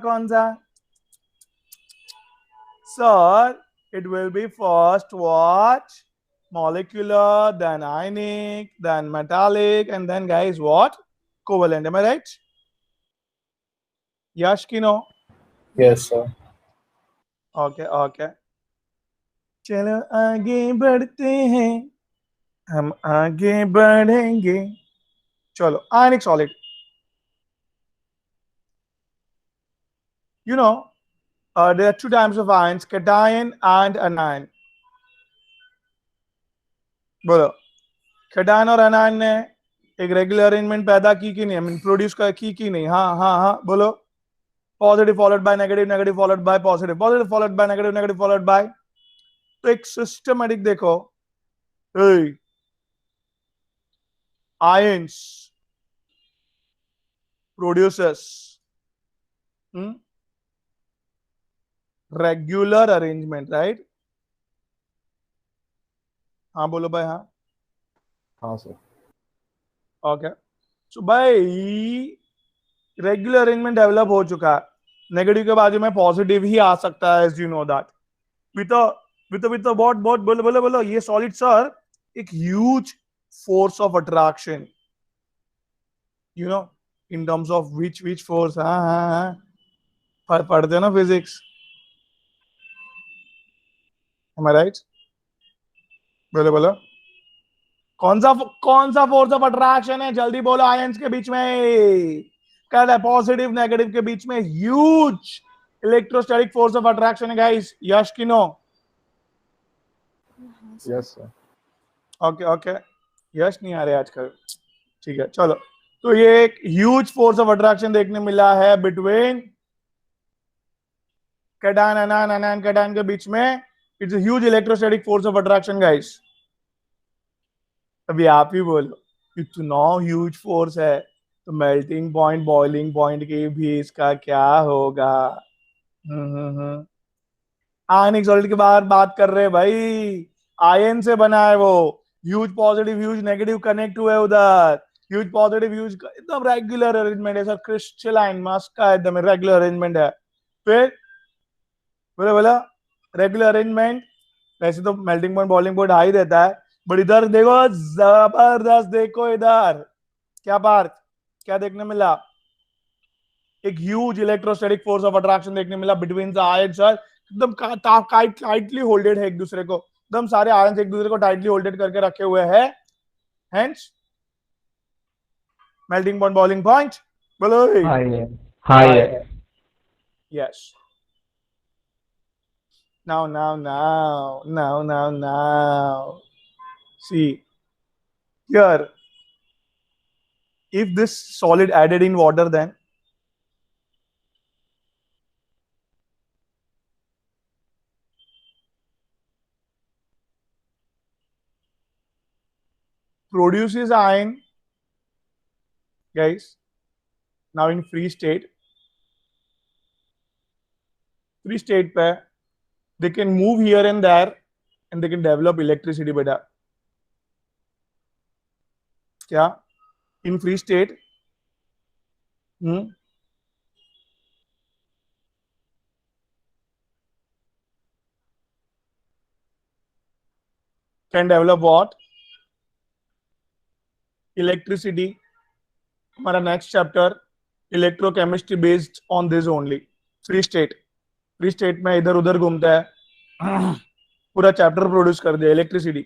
sir, it will be first what? Molecular, then ionic, then metallic, and then guys what? Covalent. Am I right? Yash ki no? Yes, sir. Okay. चलो आगे बढ़ते हैं, हम आगे बढ़ेंगे. चलो, ionic solid. You know, there are two types of ions, cation and anion. बोलो, cation और anion ने एक रेगुलर अरेंजमेंट पैदा की कि नहीं? I mean, प्रोड्यूस की नहीं? हाँ, बोलो. Positive followed by negative, negative followed by positive, positive followed by negative, negative followed by. तो एक सिस्टमेटिक देखो, ions produces regular arrangement, right? हाँ बोलो भाई. हाँ, हाँ सर. ओके. सो भाई रेगुलर अरेंजमेंट डेवलप हो चुका है. नेगेटिव के बाजू में पॉजिटिव ही आ सकता है, as you know that. With बहुत बोलो ये सॉलिड सर एक huge force of attraction, you know, in terms of which force. हाँ पढ़ते हो ना फिजिक्स? Am I right? बोलो कौन सा फोर्स ऑफ अट्रैक्शन है? जल्दी बोलो. आयंस के बीच में क्या है? पॉजिटिव नेगेटिव के बीच में huge electrostatic force of attraction है गाइस. यश की नो? Yes sir. ओके. यश नहीं आ रहे आजकल. ठीक है, चलो. तो ये एक ह्यूज फोर्स ऑफ अट्रैक्शन देखने मिला है बिटवीन कैटायन एनायन कैटायन के बीच में. It's a huge electrostatic force of attraction guys. अभी आप ही बोलो, इतना ह्यूज फोर्स है तो मेल्टिंग पॉइंट, बॉइलिंग पॉइंट के भी इसका क्या होगा? आयनिक सॉलिड के बाहर बात कर रहे हैं भाई. आयन से बना है वो. Huge positive, huge negative connect हुए उधर. ह्यूज पॉजिटिव, ह्यूज एकदम रेगुलर अरेंजमेंट है सर. क्रिस्टलाइन मस्क का एकदम रेगुलर अरेंजमेंट है. फिर बोला रेगुलर अरेंजमेंट. वैसे तो melting point, boiling point high रहता है, बट इधर देखो जबरदस्त. देखो इधर क्या पार्ट, क्या देखने मिला? एक huge electrostatic force of attraction देखने मिला बिटवीन द आयंस. एकदम टाइटली होल्डेड है एक दूसरे को. एकदम सारे आयंस एक दूसरे को टाइटली होल्डेड करके रखे हुए हैं. Hence melting point, boiling point. बोलो. हाई है. Yes. Now. See, here, if this solid added in water, then produces ion, guys. Now in free state पे they can move here and there and they can develop electricity. बेटा क्या in free state can develop what? Electricity. हमारा next chapter electrochemistry based on this only. Free state में इधर उधर घूमता है. पूरा चैप्टर प्रोड्यूस कर दिया electricity.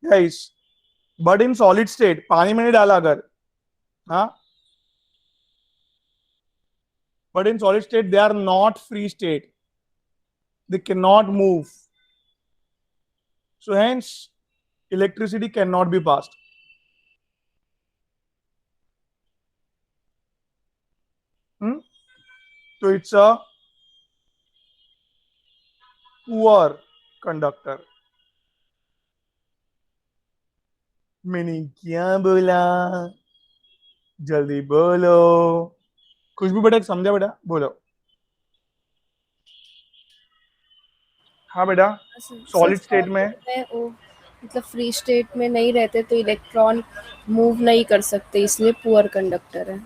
Guys, but in solid state, पानी में नहीं डाला अगर, हाँ, but in solid state they are not free state. They can not move. So hence electricity can not be passed. तो इट्स अ पुअर कंडक्टर. मैंने क्या बोला? जल्दी बोलो. खुशबू बेटा समझा? बेटा बोलो. हाँ बेटा. सॉलिड स्टेट में मतलब फ्री स्टेट में नहीं रहते तो इलेक्ट्रॉन मूव नहीं कर सकते, इसलिए पुअर कंडक्टर है.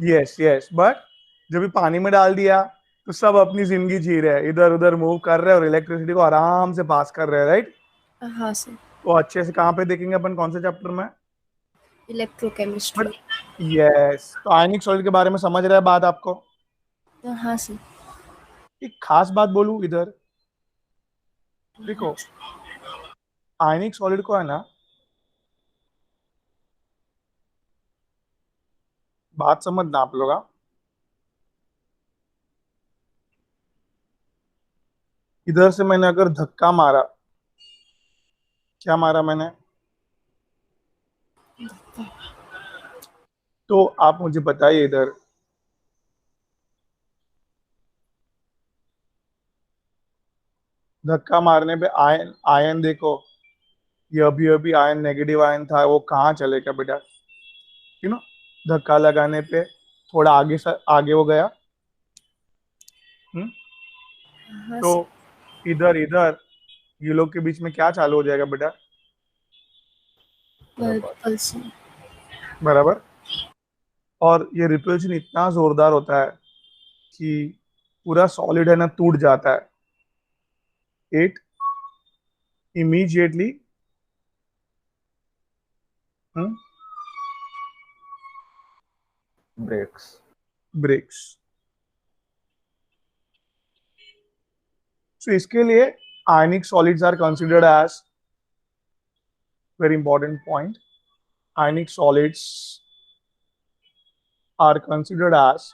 यस. बट जब भी पानी में डाल दिया तो सब अपनी जिंदगी जी रहे हैं, इधर उधर मूव कर रहे हैं और इलेक्ट्रिसिटी को आराम से पास कर रहे हैं, राइट? हाँ सर। तो अच्छे से कहाँ पे देखेंगे अपन, कौन से चैप्टर में? इलेक्ट्रोकेमिस्ट्री। यस, तो आयनिक सॉलिड के बारे में समझ रहा है बात आपको? हाँ सर। एक खास बात बोलूं इधर, देखो आयनिक सॉलिड को है ना, बात समझना आप लोग, हाँ? इधर से मैंने अगर धक्का मारा, क्या मारा मैंने, तो आप मुझे बताइए इधर, धक्का मारने पे आयन, आयन देखो, ये अभी अभी आयन नेगेटिव आयन था, वो कहाँ चलेगा बेटा? यू नो, धक्का लगाने पे थोड़ा आगे आगे हो गया। हाँ तो सर। इधर इधर ये लोग के बीच में क्या चालू हो जाएगा बेटा? पल्सन। बराबर। और ये रिपल्शन इतना जोरदार होता है कि पूरा सॉलिड है ना टूट जाता है। It immediately breaks. Breaks. So इसके लिए ionic solids are considered as, very important point, ionic solids are considered as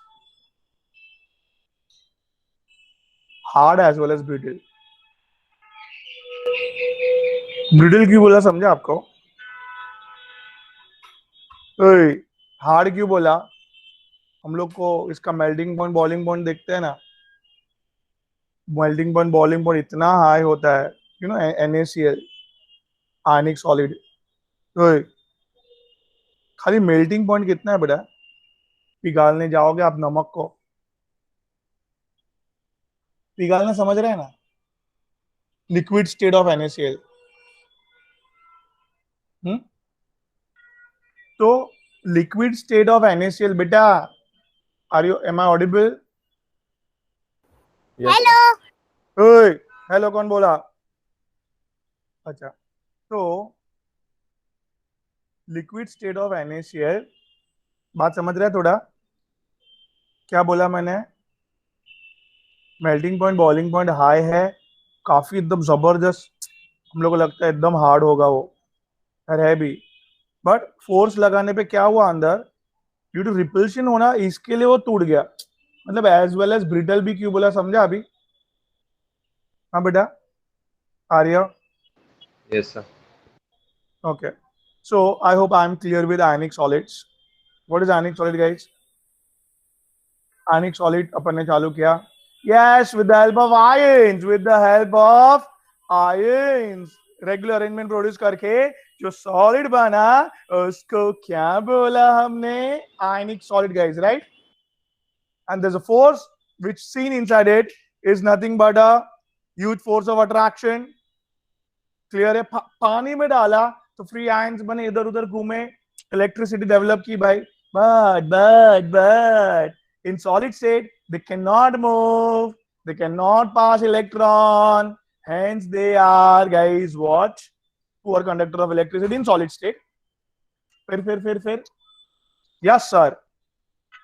hard as well as brittle. Bridle क्यों बोला समझा आपको? हार्ड क्यों बोला? हम लोग को इसका मेल्टिंग पॉइंट बॉइलिंग पॉइंट देखते हैं ना, मेल्टिंग पॉइंट बॉइलिंग पॉइंट इतना हाई होता है, you know, NaCl, ionic solid. खाली मेल्टिंग पॉइंट कितना है बेटा? पिघालने जाओगे आप नमक को, पिघालना समझ रहे हैं ना, लिक्विड स्टेट ऑफ NaCl। तो लिक्विड स्टेट ऑफ NaCl बेटा, are you, am I audible? Yes, sir. ओए, हेलो कौन बोला? अच्छा, तो लिक्विड स्टेट ऑफ NaCl, बात समझ रहे हैं थोड़ा? क्या बोला मैंने? Melting point boiling point high है, काफी एकदम जबरदस्त, हम लोग को लगता है एकदम हार्ड होगा वो, है भी, बट फोर्स लगाने पे क्या हुआ अंदर, ड्यू टू रिपल्शन होना, इसके लिए वो टूट गया। मतलब एज वेल एज ब्रिटल भी क्यों बोला समझा अभी? हाँ बेटा, Arya? Yes, sir. Okay. So I hope I'm clear with ionic solids. What is ionic solid, guys? Ionic solid अपन ने चालू किया. Yes, with the help of ions. With the help of ions. Regular arrangement produce करके जो solid बना उसको क्या बोला हमने? Ionic solid, guys, right? And there's a force which seen inside it is nothing but a huge force of attraction. Clear है? पानी में डाला तो फ्री आयंस बने, इधर उधर घूमे, इलेक्ट्रिसिटी डेवलप की भाई, but in solid state they can not move, they can not pass electron, hence they are guys what? Poor conductor of electricity in solid state. फिर यस सर,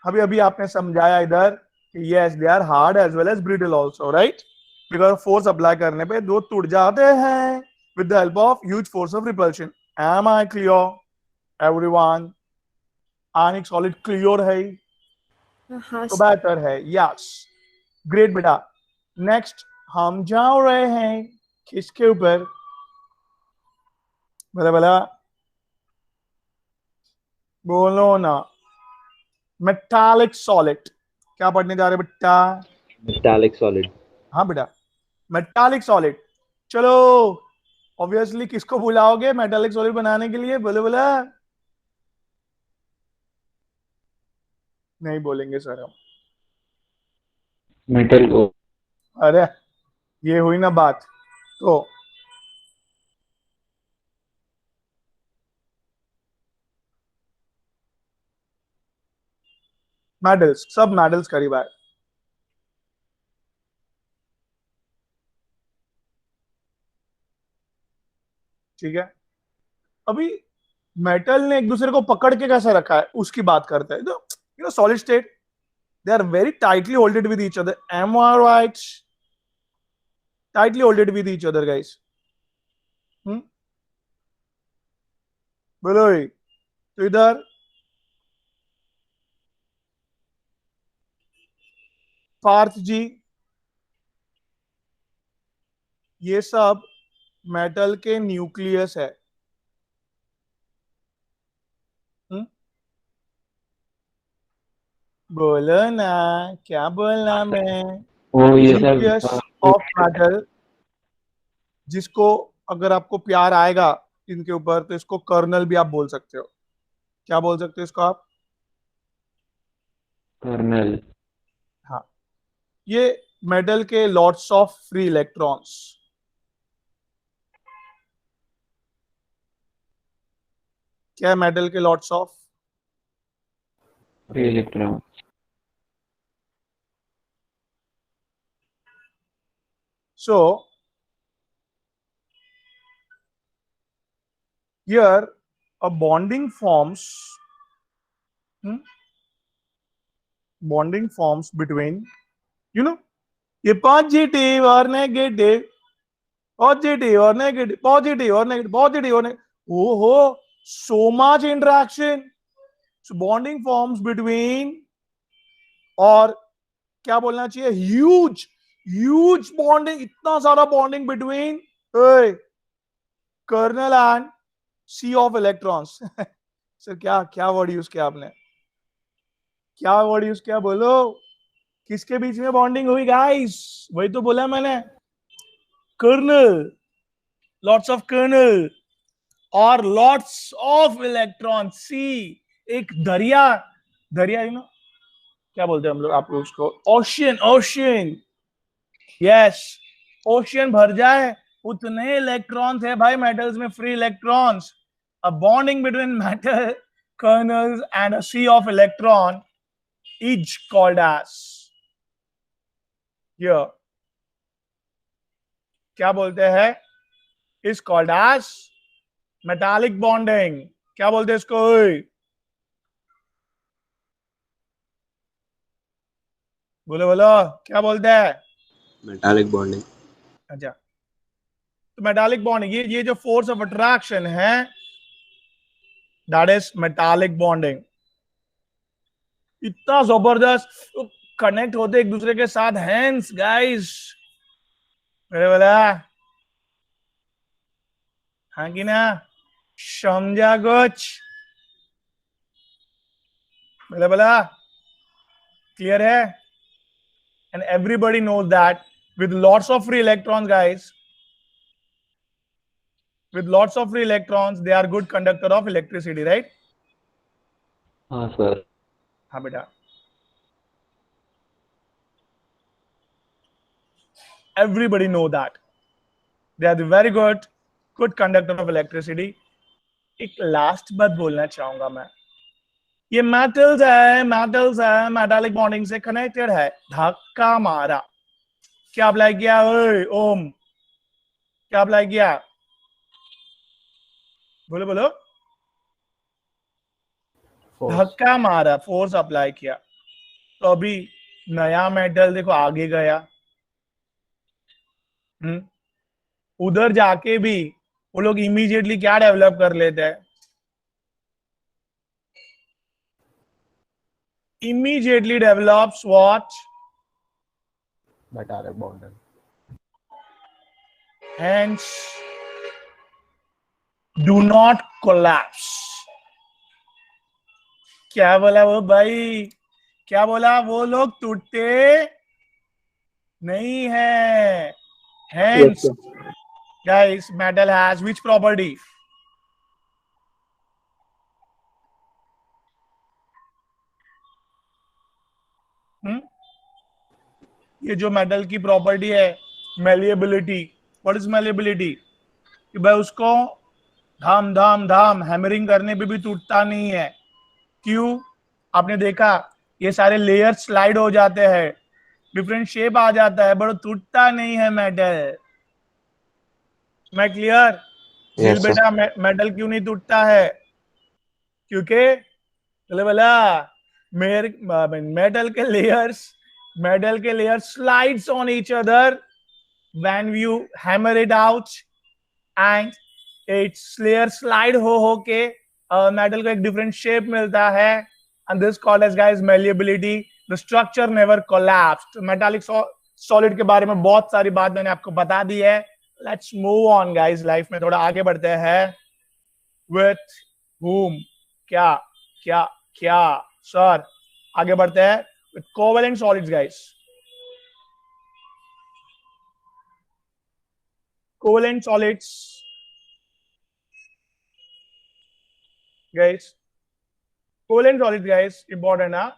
अभी अभी आपने समझाया इधर कि yes they are hard as well as brittle also, right? Because force apply करने पे दो टूट जाते हैं with the help of huge force of repulsion. Am I clear, everyone? Ionic solid clear है हाँ तो सर। बेहतर है। यस, ग्रेट बेटा। नेक्स्ट हम जा रहे हैं किसके ऊपर? बोला बोला, बोलो ना। Metallic solid. क्या पढ़ने जा रहे बेटा? Metallic solid. हाँ बेटा, मेटालिक सॉलिड। चलो, ऑब्वियसली किसको बुलाओगे मेटालिक सॉलिड बनाने के लिए? बोले बोला, नहीं बोलेंगे सर हम। Metal ore. अरे ये हुई ना बात। तो मेडल्स, सब मेडल्स करीब आए। ठीक है, अभी मेटल ने एक दूसरे को पकड़ के कैसे रखा है उसकी बात करते हैं। तो solid state, they are very tightly holded with each other. Am I right? Tightly holded with each other, guys. बोलो भाई। तो इधर पार्थ जी, ये सब मेटल के न्यूक्लियस है। बोलो ना, क्या बोलना मैं। वो ये सब न्यूक्लियस ऑफ मेटल, जिसको अगर आपको प्यार आएगा इनके ऊपर तो इसको कर्नल भी आप बोल सकते हो। क्या बोल सकते हो इसको आप? कर्नल। हाँ, ये मेटल के लॉट्स ऑफ फ्री इलेक्ट्रॉन्स। क्या है मेटल के lots of? Free electron. So here a bonding forms, bonding forms between, ये पॉजिटिव और नेगेटिव, पॉजिटिव और नेगेटिव, पॉजिटिव और नेगेटिव, पॉजिटिव और नेगेटिव। ओहो, so much interaction. So bonding forms between, और क्या बोलना चाहिए, ह्यूज बॉन्डिंग, इतना सारा bonding between kernel and sea of electrons. Sir क्या क्या वर्ड यूज किया आपने, क्या वर्ड यूज किया, बोलो। किसके बीच में बॉन्डिंग हुई गाइस? वही तो बोला मैंने, कर्नल, लॉट्स ऑफ कर्नल और लॉट्स ऑफ इलेक्ट्रॉन। सी एक दरिया, दरिया क्या बोलते हैं हम लोग, आप लोग उसको ओशियन, ओशियन, यस, ओशियन भर जाए उतने इलेक्ट्रॉन्स है भाई मेटल्स में, free electrons. A bonding between metal kernels and a sea of electron is called as, here क्या बोलते हैं, is called as metallic bonding। क्या बोलते हैं इसको? बोलो बोलो, क्या बोलते हैं? Metallic bonding. अच्छा, तो मेटालिक बॉन्डिंग, ये जो फोर्स ऑफ अट्रैक्शन है, दैट इज मेटालिक बॉन्डिंग। इतना जबरदस्त कनेक्ट होते एक दूसरे के साथ, हैंड्स गाइस, मेरे बोला हाँ कि ना, समझा कुछ? मेरे बोला क्लियर है? And everybody knows that with lots of free electrons, guys, with lots of free electrons, they are good conductor of electricity, right? हाँ सर। हाँ बेटा, everybody know that they are the very good conductor of electricity। एक लास्ट बात बोलना चाहूंगा मैं, ये मेटल्स है, मेटालिक बॉन्डिंग से कनेक्टेड है। धक्का मारा, क्या अप्लाई किया? ओम, क्या अप्लाई किया? बोलो बोलो, धक्का मारा, फोर्स अप्लाई किया। तो अभी नया मेटल देखो आगे गया, उधर जाके भी वो लोग इमीडिएटली क्या डेवलप कर लेते हैं? Immediately develops what? Metallic bonding. Hence, do not collapse। क्या बोला वो भाई, क्या बोला? वो लोग टूटते नहीं है। Hence, guys, metal has which property? ये जो मेटल की प्रॉपर्टी है, मेलिएबिलिटी। What is malleability? कि भाई उसको धाम धाम धाम हैमरिंग करने पे भी टूटता नहीं है। क्यों? आपने देखा ये सारे लेयर स्लाइड हो जाते हैं, डिफरेंट शेप आ जाता है, बट टूटता नहीं है मेटल। मैं क्लियर? झील Yes, sir. बेटा मेटल क्यों नहीं टूटता है? क्योंकि बोले बोला मेटल के layers slides on each other when you hammer it out and it's layer slide हो के मेटल को एक डिफरेंट शेप मिलता है and this called as guys malleability. The structure never collapsed. Metallic solid के बारे में बहुत सारी बात मैंने आपको बता दी है. Let's move on guys. Life में थोड़ा आगे बढ़ते हैं. विथ whom क्या क्या क्या सर आगे बढ़ते हैं. With covalent solids guys. Covalent solids guys, covalent solids guys, important huh?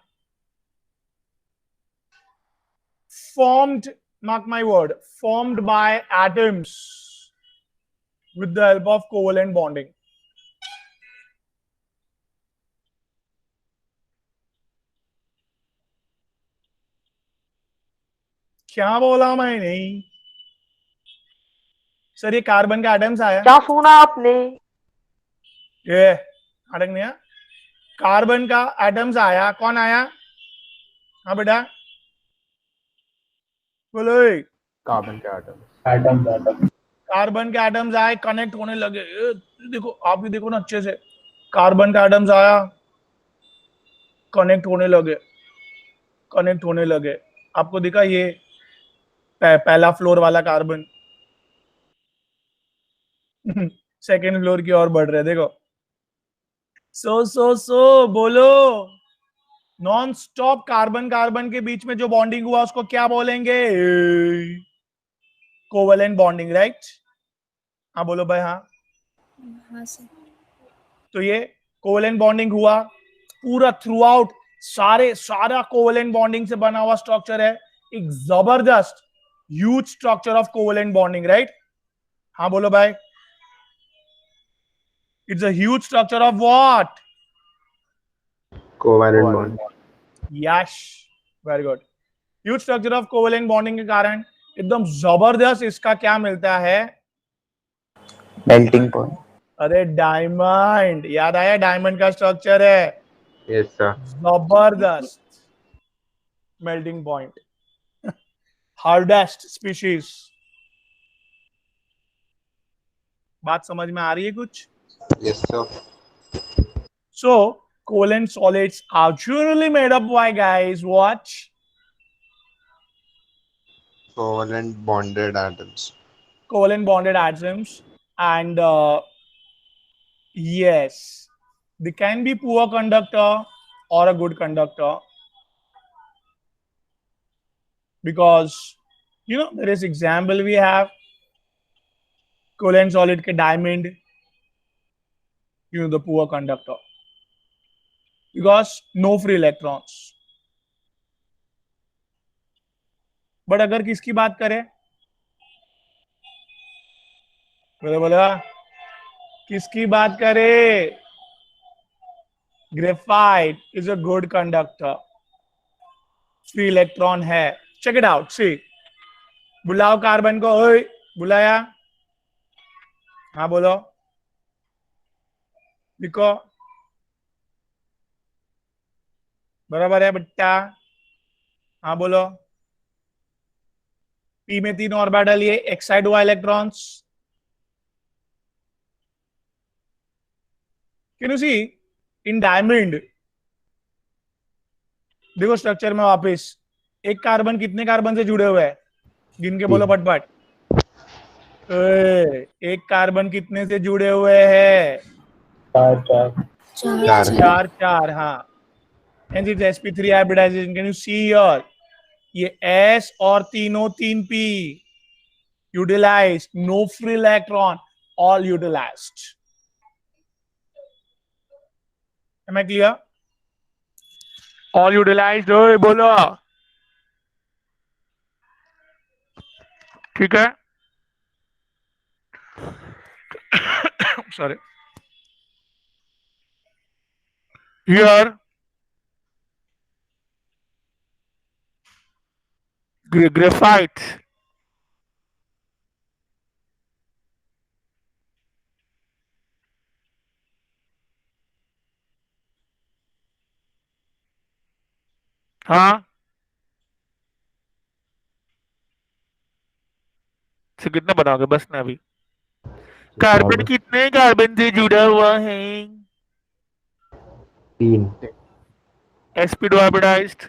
Formed, mark my word, formed by atoms with the help of covalent bonding. क्या बोला मैंने? सर ये कार्बन का एटम्स आया. क्या सुना आपने? ये अटक नहीं है. कार्बन का एटम्स आया. कौन आया? हाँ बेटा बोलो. कार्बन के एटम कार्बन के एटम्स आए, कनेक्ट होने लगे. देखो आप भी देखो ना अच्छे से. कार्बन का एटम्स आया, कनेक्ट होने लगे. आपको दिखा ये पहला फ्लोर वाला कार्बन सेकेंड फ्लोर की ओर बढ़ रहे. देखो सो बोलो. नॉन स्टॉप कार्बन के बीच में जो बॉन्डिंग हुआ उसको क्या बोलेंगे? Covalent bonding, right? हाँ बोलो भाई. हाँ हाँ सर. तो ये कोवेलेंट बॉन्डिंग हुआ पूरा थ्रू आउट. सारा कोवेलेंट बॉन्डिंग से बना हुआ स्ट्रक्चर है. एक जबरदस्त huge structure of covalent bonding, right? हाँ बोलो भाई. It's a huge structure of what? Covalent bond. Yes, very good. Huge structure of covalent bonding के कारण एकदम जबरदस्त इसका क्या मिलता है? Melting point. अरे डायमंड. याद आया? डायमंड का स्ट्रक्चर है Yes, sir. जबरदस्त. Melting point. Hardest species. बात समझ में आ रही है कुछ? Yes, sir. So covalent solids are generally made up by guys what? Covalent bonded atoms. Covalent bonded atoms. And yes, they can be poor conductor or a good conductor, because there is example we have covalent solid ke diamond, the poor conductor because no free electrons. But अगर किसकी बात करें? बोला किसकी बात करें? Graphite is a good conductor. Free electron है. Check it out. सी, बुलाओ कार्बन को. ओए बुलाया. हाँ बोलो. लिखो. बराबर है बेटा. हाँ बोलो. पी में 3 ऑर्बिटल, ये एक्साइड हुआ electrons. Can you see in diamond? देखो स्ट्रक्चर में वापस. एक कार्बन कितने कार्बन से जुड़े हुए हैं? गिन के बोलो पटपट. एक कार्बन कितने से जुड़े हुए हैं? 4. हाँ. Hence it's sp3 hybridization. Can you see here? ये S और तीनों 3p utilized. No free electron, all utilized. Am I clear? All utilized. ओए बोलो. ठीक है. Sorry. Here graphite हाँ, तो कितने बनाओगे बस ना अभी? कार्बन कितने कार्बन से जुड़ा हुआ है? 3. sp2 हाइब्रिडाइज्ड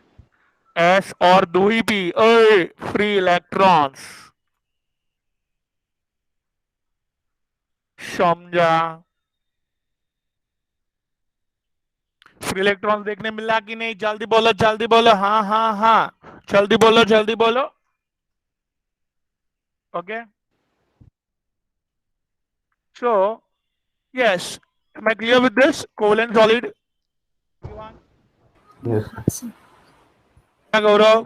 s और 2 ही p, ओए फ्री इलेक्ट्रॉन्स, समझा? फ्री इलेक्ट्रॉन्स देखने मिला कि नहीं? जल्दी बोलो जल्दी बोलो, हाँ हाँ हाँ, जल्दी बोलो जल्दी बोलो। Okay, so yes, am I clear with this? Covalent solid, Yes. Gaurav,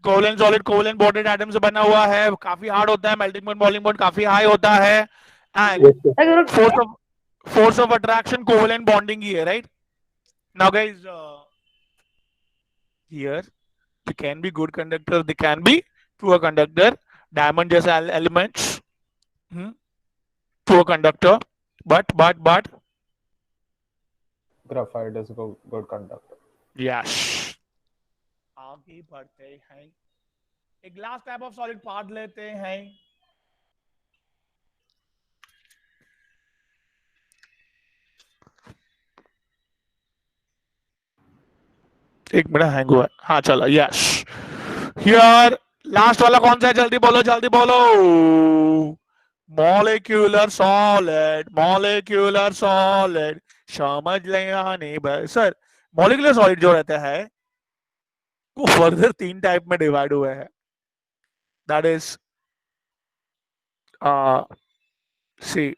covalent solid covalent bonded atom से बना हुआ है, काफी हार्ड होता है, मेल्टिंग पॉइंट बॉइलिंग पॉइंट काफी हाई होता है, and Yes, sir. Force of attraction covalent bonding ही है, right? Now guys, here they can be good conductor, they can be poor conductor, diamond जैसे elements poor conductor, but Graphite is a good conductor. yes, आगे बढ़ते हैं, एक last type of solid part लेते हैं। एक मिनट हैंग हुआ है, हाँ चलो, यस, हियर लास्ट वाला कौन सा है? जल्दी बोलो जल्दी बोलो। मॉलिक्यूलर सॉलिड, मॉलिक्यूलर सॉलिड, समझ लें आने सर। मॉलिक्यूलर सॉलिड जो रहता है वो फर्दर 3 टाइप में डिवाइड हुए हैं, that is see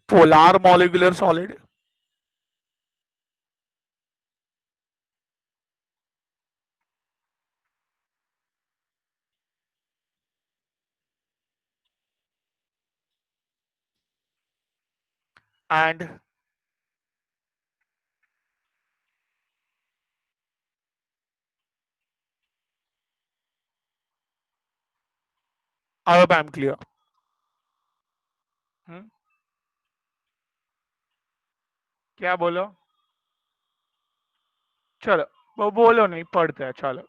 polar molecular solid, and I hope I am clear. क्या बोलो? चलो वो बोलो नहीं, पढ़ते हैं, चलो।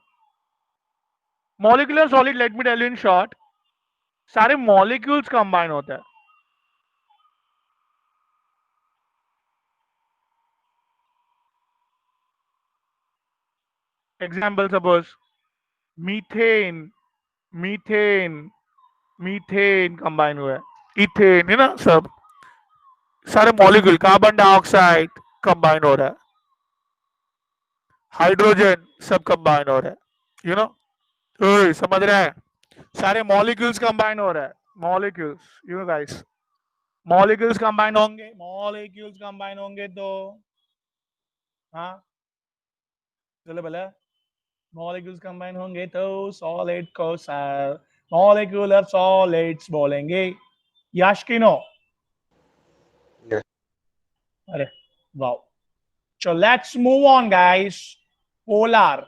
Molecular solid, let me tell you in short, सारे मॉलिक्यूल्स कंबाइन होते हैं। Example suppose methane, methane, methane combine हुआ है, इथेन है ना, सब सारे मॉलिक्यूल, कार्बन डाइऑक्साइड कंबाइन हो रहा है, हाइड्रोजन सब कंबाइन हो रहा है, समझ रहे हैं? सारे मॉलिक्यूल्स कंबाइन हो रहा है, मॉलिक्यूल्स, गाइस, मॉलिक्यूल्स कंबाइन होंगे, मॉलिक्यूल्स कंबाइन होंगे तो हाँ चलो भला, मॉलिक्यूल्स कंबाइन होंगे तो सॉलिड को मॉलिक्यूलर सॉलिड्स बोलेंगे, यश की नो? Yes. अरे wow, so let's move on guys। Polar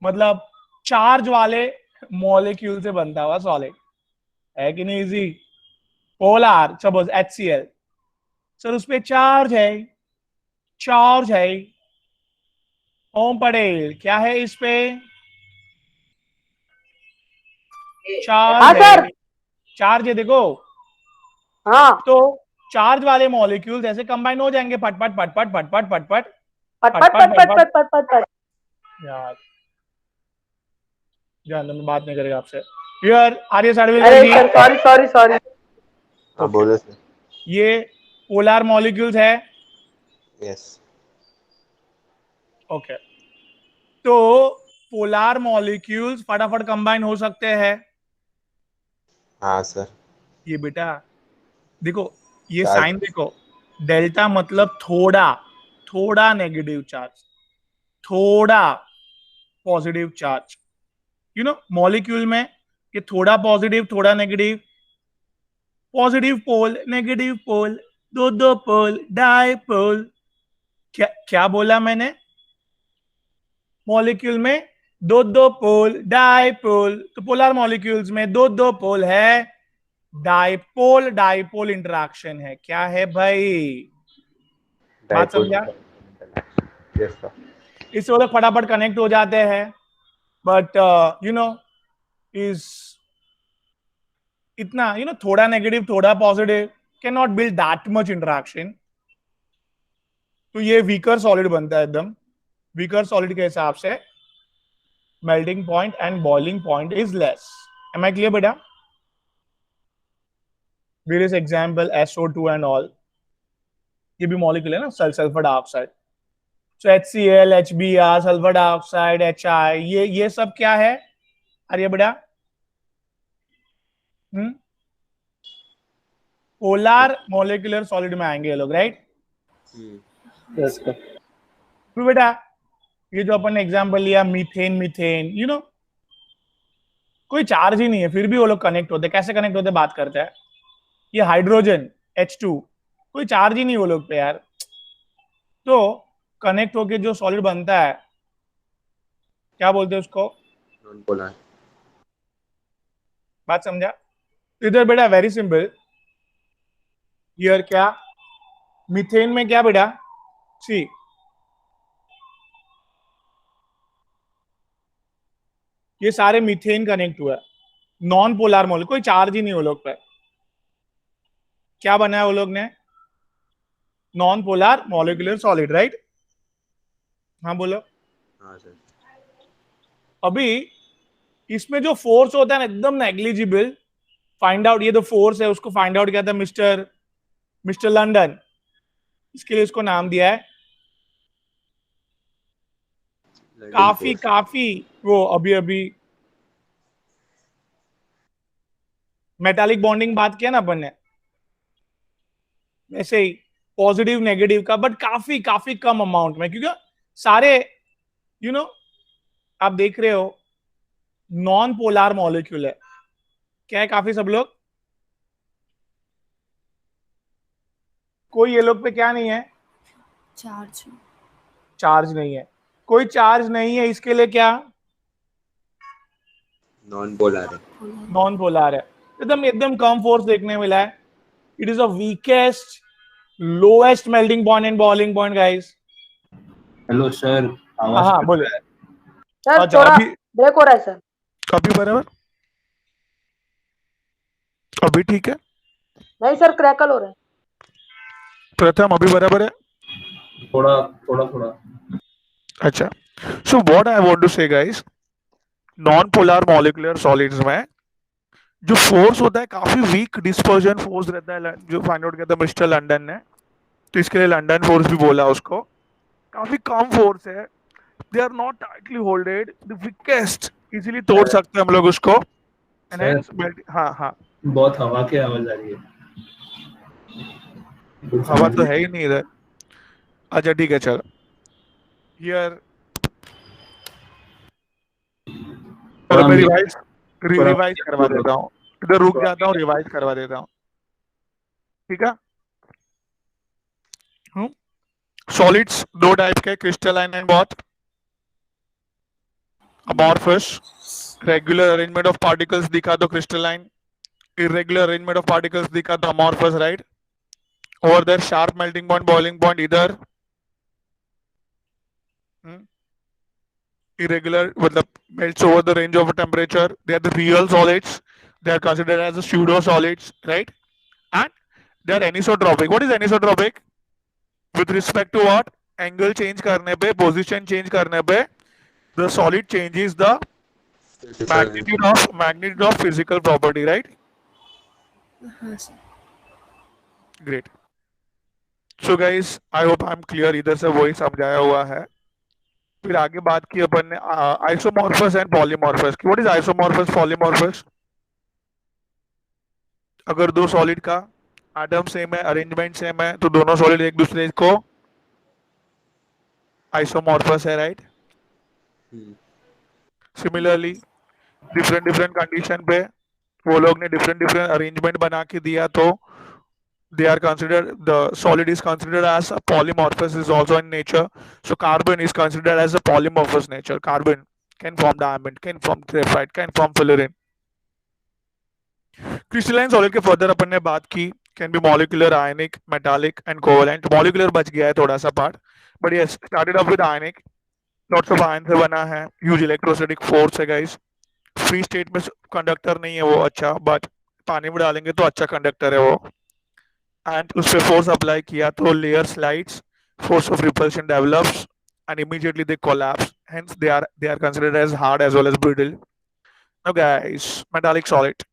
मतलब चार्ज वाले मॉलिक्यूल से बनता हुआ सॉलिड है कि नहीं? Easy. Polar suppose HCl, sir उस पे चार्ज है, चार्ज है। ओम पटेल क्या है इस पे? चार्ज है, चार्ज है, देखो। हाँ, तो चार्ज वाले मॉलिक्यूल्स ऐसे कंबाइन हो जाएंगे, पटपट पटपट पटपट पटपट पट पट पट पट पट पट पट पट। यार जान दो, मैं बात नहीं करेगा आपसे। यार आर्य साडविल अरे जी, सर, सॉरी सॉरी सॉरी। हाँ बोलो सर. ये पोलर मॉलिक्यूल्स है, Yes. ओके। तो पोलर मॉलिक्यूल्स फटाफट कंबाइन हो सकते हैं। हाँ सर. ये बेटा देखो, ये चार्ज. साइन देखो, डेल्टा मतलब थोड़ा, थोड़ा नेगेटिव चार्ज, थोड़ा पॉजिटिव चार्ज, मॉलिक्यूल में ये थोड़ा पॉजिटिव थोड़ा negative, positive pole negative pole, दो दो पोल डाइपोल। क्या क्या बोला मैंने? मॉलिक्यूल में दो दो पोल डाइपोल, तो पोलर मॉलिक्यूल्स में दो दो पोल है, डाइपोल डाइपोल इंटरेक्शन है। क्या है भाई? बात समझा? Yes, sir. इससे वो लोग फटाफट कनेक्ट हो जाते हैं, बट यू नो इज इतना थोड़ा नेगेटिव थोड़ा positive can not build that much interaction, तो ये वीकर सॉलिड बनता है एकदम। वीकर सॉलिड के हिसाब से melting point and boiling point is less. Am I clear बेटा? Various example SO2 and all, ये भी मॉलिक्यूल है ना, sulphur dioxide. So HCl, HBr, sulphur dioxide, HI, ये सब क्या है? अरे बेटा पोलर मॉलिक्यूलर सॉलिड में आएंगे ये लोग, राइट? Yes sir. फिर बेटा ये जो अपन ने एग्जांपल लिया मीथेन, कोई चार्ज ही नहीं है फिर भी वो लोग कनेक्ट होते। कैसे कनेक्ट होते बात करते हैं। ये हाइड्रोजन H2, कोई चार्ज ही नहीं वो लोग पे यार, तो कनेक्ट होके जो सॉलिड बनता है क्या बोलते हैं उसको? Non-polar. बात समझा? इधर बेटा वेरी सिंपल, हियर क्या मीथेन में क्या बेटा, सी ये सारे मीथेन कनेक्ट हुआ है, नॉन पोलर मॉलिक्यूल, कोई चार्ज ही नहीं वो लोग पे। क्या बना है वो लोग ने? Non polar molecular solid, right? हाँ बोलो। हाँ सर। अभी इसमें जो फोर्स होता है ना एकदम नेग्लिजिबल, फाइंड आउट, ये तो फोर्स है, उसको फाइंड आउट किया था मिस्टर लंडन, इसके लिए उसको नाम दिया है London force. काफी वो अभी मेटालिक बॉन्डिंग बात किया ना अपन ने, वैसे ही पॉजिटिव नेगेटिव का, बट काफी कम अमाउंट में, क्योंकि सारे आप देख रहे हो नॉन पोलर मॉलिक्यूल है। क्या है काफी सब लोग, कोई ये लोग पे क्या नहीं है? चार्ज नहीं है, कोई चार्ज नहीं है, इसके लिए क्या Non-polar है। नॉन पोलर है। एकदम कम फोर्स देखने मिला है। It is the weakest lowest melting point and boiling point guys. Hello sir, आवाज हाँ कट बोले। रहा है। सर अच्छा, थोड़ा अभी ब्रेक हो रहा है सर। अभी बराबर, अभी ठीक है नहीं सर, क्रैकल हो रहा है। प्रथम, अभी बराबर है? थोड़ा। अच्छा, so what I want to say guys, non polar molecular solids में जो फोर्स होता है काफी वीक डिस्पर्जन फोर्स रहता है, जो फाइंड आउट किया था मिस्टर लंडन ने, तो इसके लिए लंडन फोर्स भी बोला उसको। काफी कम फोर्स है, they are not tightly holded, the weakest, easily तोड़ सकते हैं हम लोग उसको। हाँ बहुत हवा की आवाज आ रही है। कुछ हवा समझ तो नहीं। है ही नहीं इधर। अच्छा ठीक है चलो, हियर चलो मैं रिवाइज करवा देता हूँ, इधर रुक जाता हूँ, रिवाइज करवा देता हूँ, ठीक है? सॉलिड्स दो टाइप के, क्रिस्टलाइन एंड बहुत amorphous. Regular arrangement of particles दिखा तो crystalline, irregular arrangement of particles दिखा तो amorphous, right? Over there sharp melting point, boiling point इधर irregular मतलब melts over the range of temperature. They are the real solids, they are considered as the pseudo solids, right? And they are anisotropic. What is anisotropic? With respect to what? Angle change करने पे, position change करने पे, the solid changes the magnitude of physical property, right? हाँ sir. Great. So guys, I hope I'm clear, इधर से वही समझाया हुआ है। फिर आगे बात की अपन ने आइसोमॉर्फस एंड पॉलीमॉर्फस की। What is isomorphous, polymorphous? अगर दो सॉलिड का एटम सेम है, अरेंजमेंट सेम है, तो दोनों सॉलिड एक दूसरे को आइसोमॉर्फस है, राइट? सिमिलरली डिफरेंट कंडीशन पे वो लोग ने डिफरेंट अरेंजमेंट बना के दिया, तो they are considered, the solid is considered as a polymorphous, is also in nature. So carbon is considered as a polymorphous nature. Carbon can form diamond, can form graphite, can form fullerene. Crystalline solid के further अपन ने बात की, can be molecular, ionic, metallic and covalent. Molecular बच गया है थोड़ा सा पार्ट, बट ये started off with ionic, lots of ion से बना है, ह्यूज इलेक्ट्रोस्टैटिक फोर्स है गाइस। फ्री स्टेट में कंडक्टर नहीं है वो अच्छा, बट पानी में डालेंगे तो अच्छा कंडक्टर है वो। एंड उस पर फोर्स अप्लाई किया तो layer slides, force of repulsion develops, and immediately they collapse. Hence, they are considered as hard as well as brittle. Now, guys, metallic solid.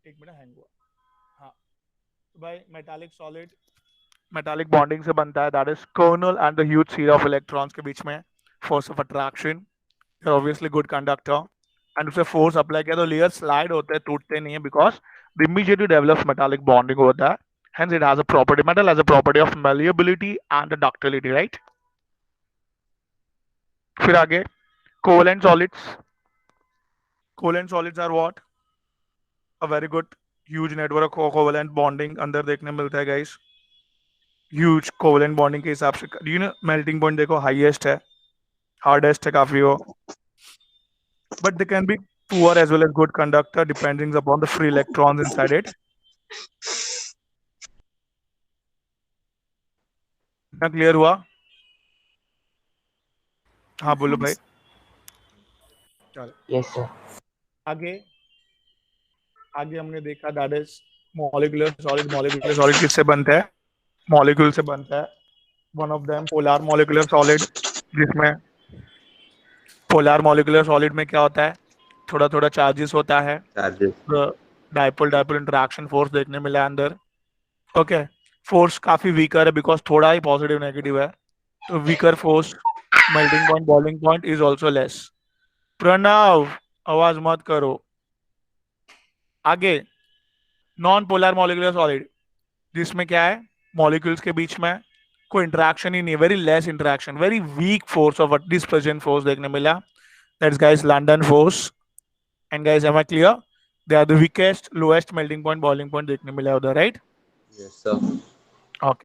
एक मिनट हैंग हुआ। हाँ, तो भाई metallic solid, metallic bonding से बनता है, that is kernel and the huge series of electrons के बीच में force of attraction. They're obviously good conductor. And उसे force apply किया तो layer slide होते हैं, टूटते नहीं है, because they immediately develops metallic bonding होता है. Hence, it has a property, metal has a property of malleability and ductility, right? फिर आगे covalent solids. Covalent solids are what? A very good huge network of covalent bonding अंदर देखने मिलता है guys. Huge covalent bonding के हिसाब से, you know, melting point देखो highest है, hardest है काफी वो. But they can be poor as well as good conductor depending upon the free electrons inside it. इतना क्लियर हुआ? हाँ बोलो भाई। Yes, sir. आगे आगे हमने देखा that is molecular solid. Molecular solid किससे बनता है? मॉलिक्यूल से बनता है। One of them polar molecular solid, जिसमें पोलर मॉलिक्यूलर सॉलिड में क्या होता है, थोड़ा थोड़ा चार्जेस होता है, charges. Dipole dipole interaction force देखने मिला अंदर। ओके, फोर्स काफी वीकर है बिकॉज थोड़ा ही पॉजिटिव नेगेटिव है, तो weaker force, melting point boiling point is also less. Pranav आवाज मत करो। आगे नॉन पोलर मॉलिक्यूलर सॉलिड, जिसमें क्या है, मॉलिक्यूल्स के बीच में कोई इंटरेक्शन ही नहीं, very less interaction, very weak force of dispersion force देखने मिला, that's guys London force. And guys am I clear? They are the weakest lowest melting point boiling point देखने मिला उधर, राइट? Yes sir. ओके।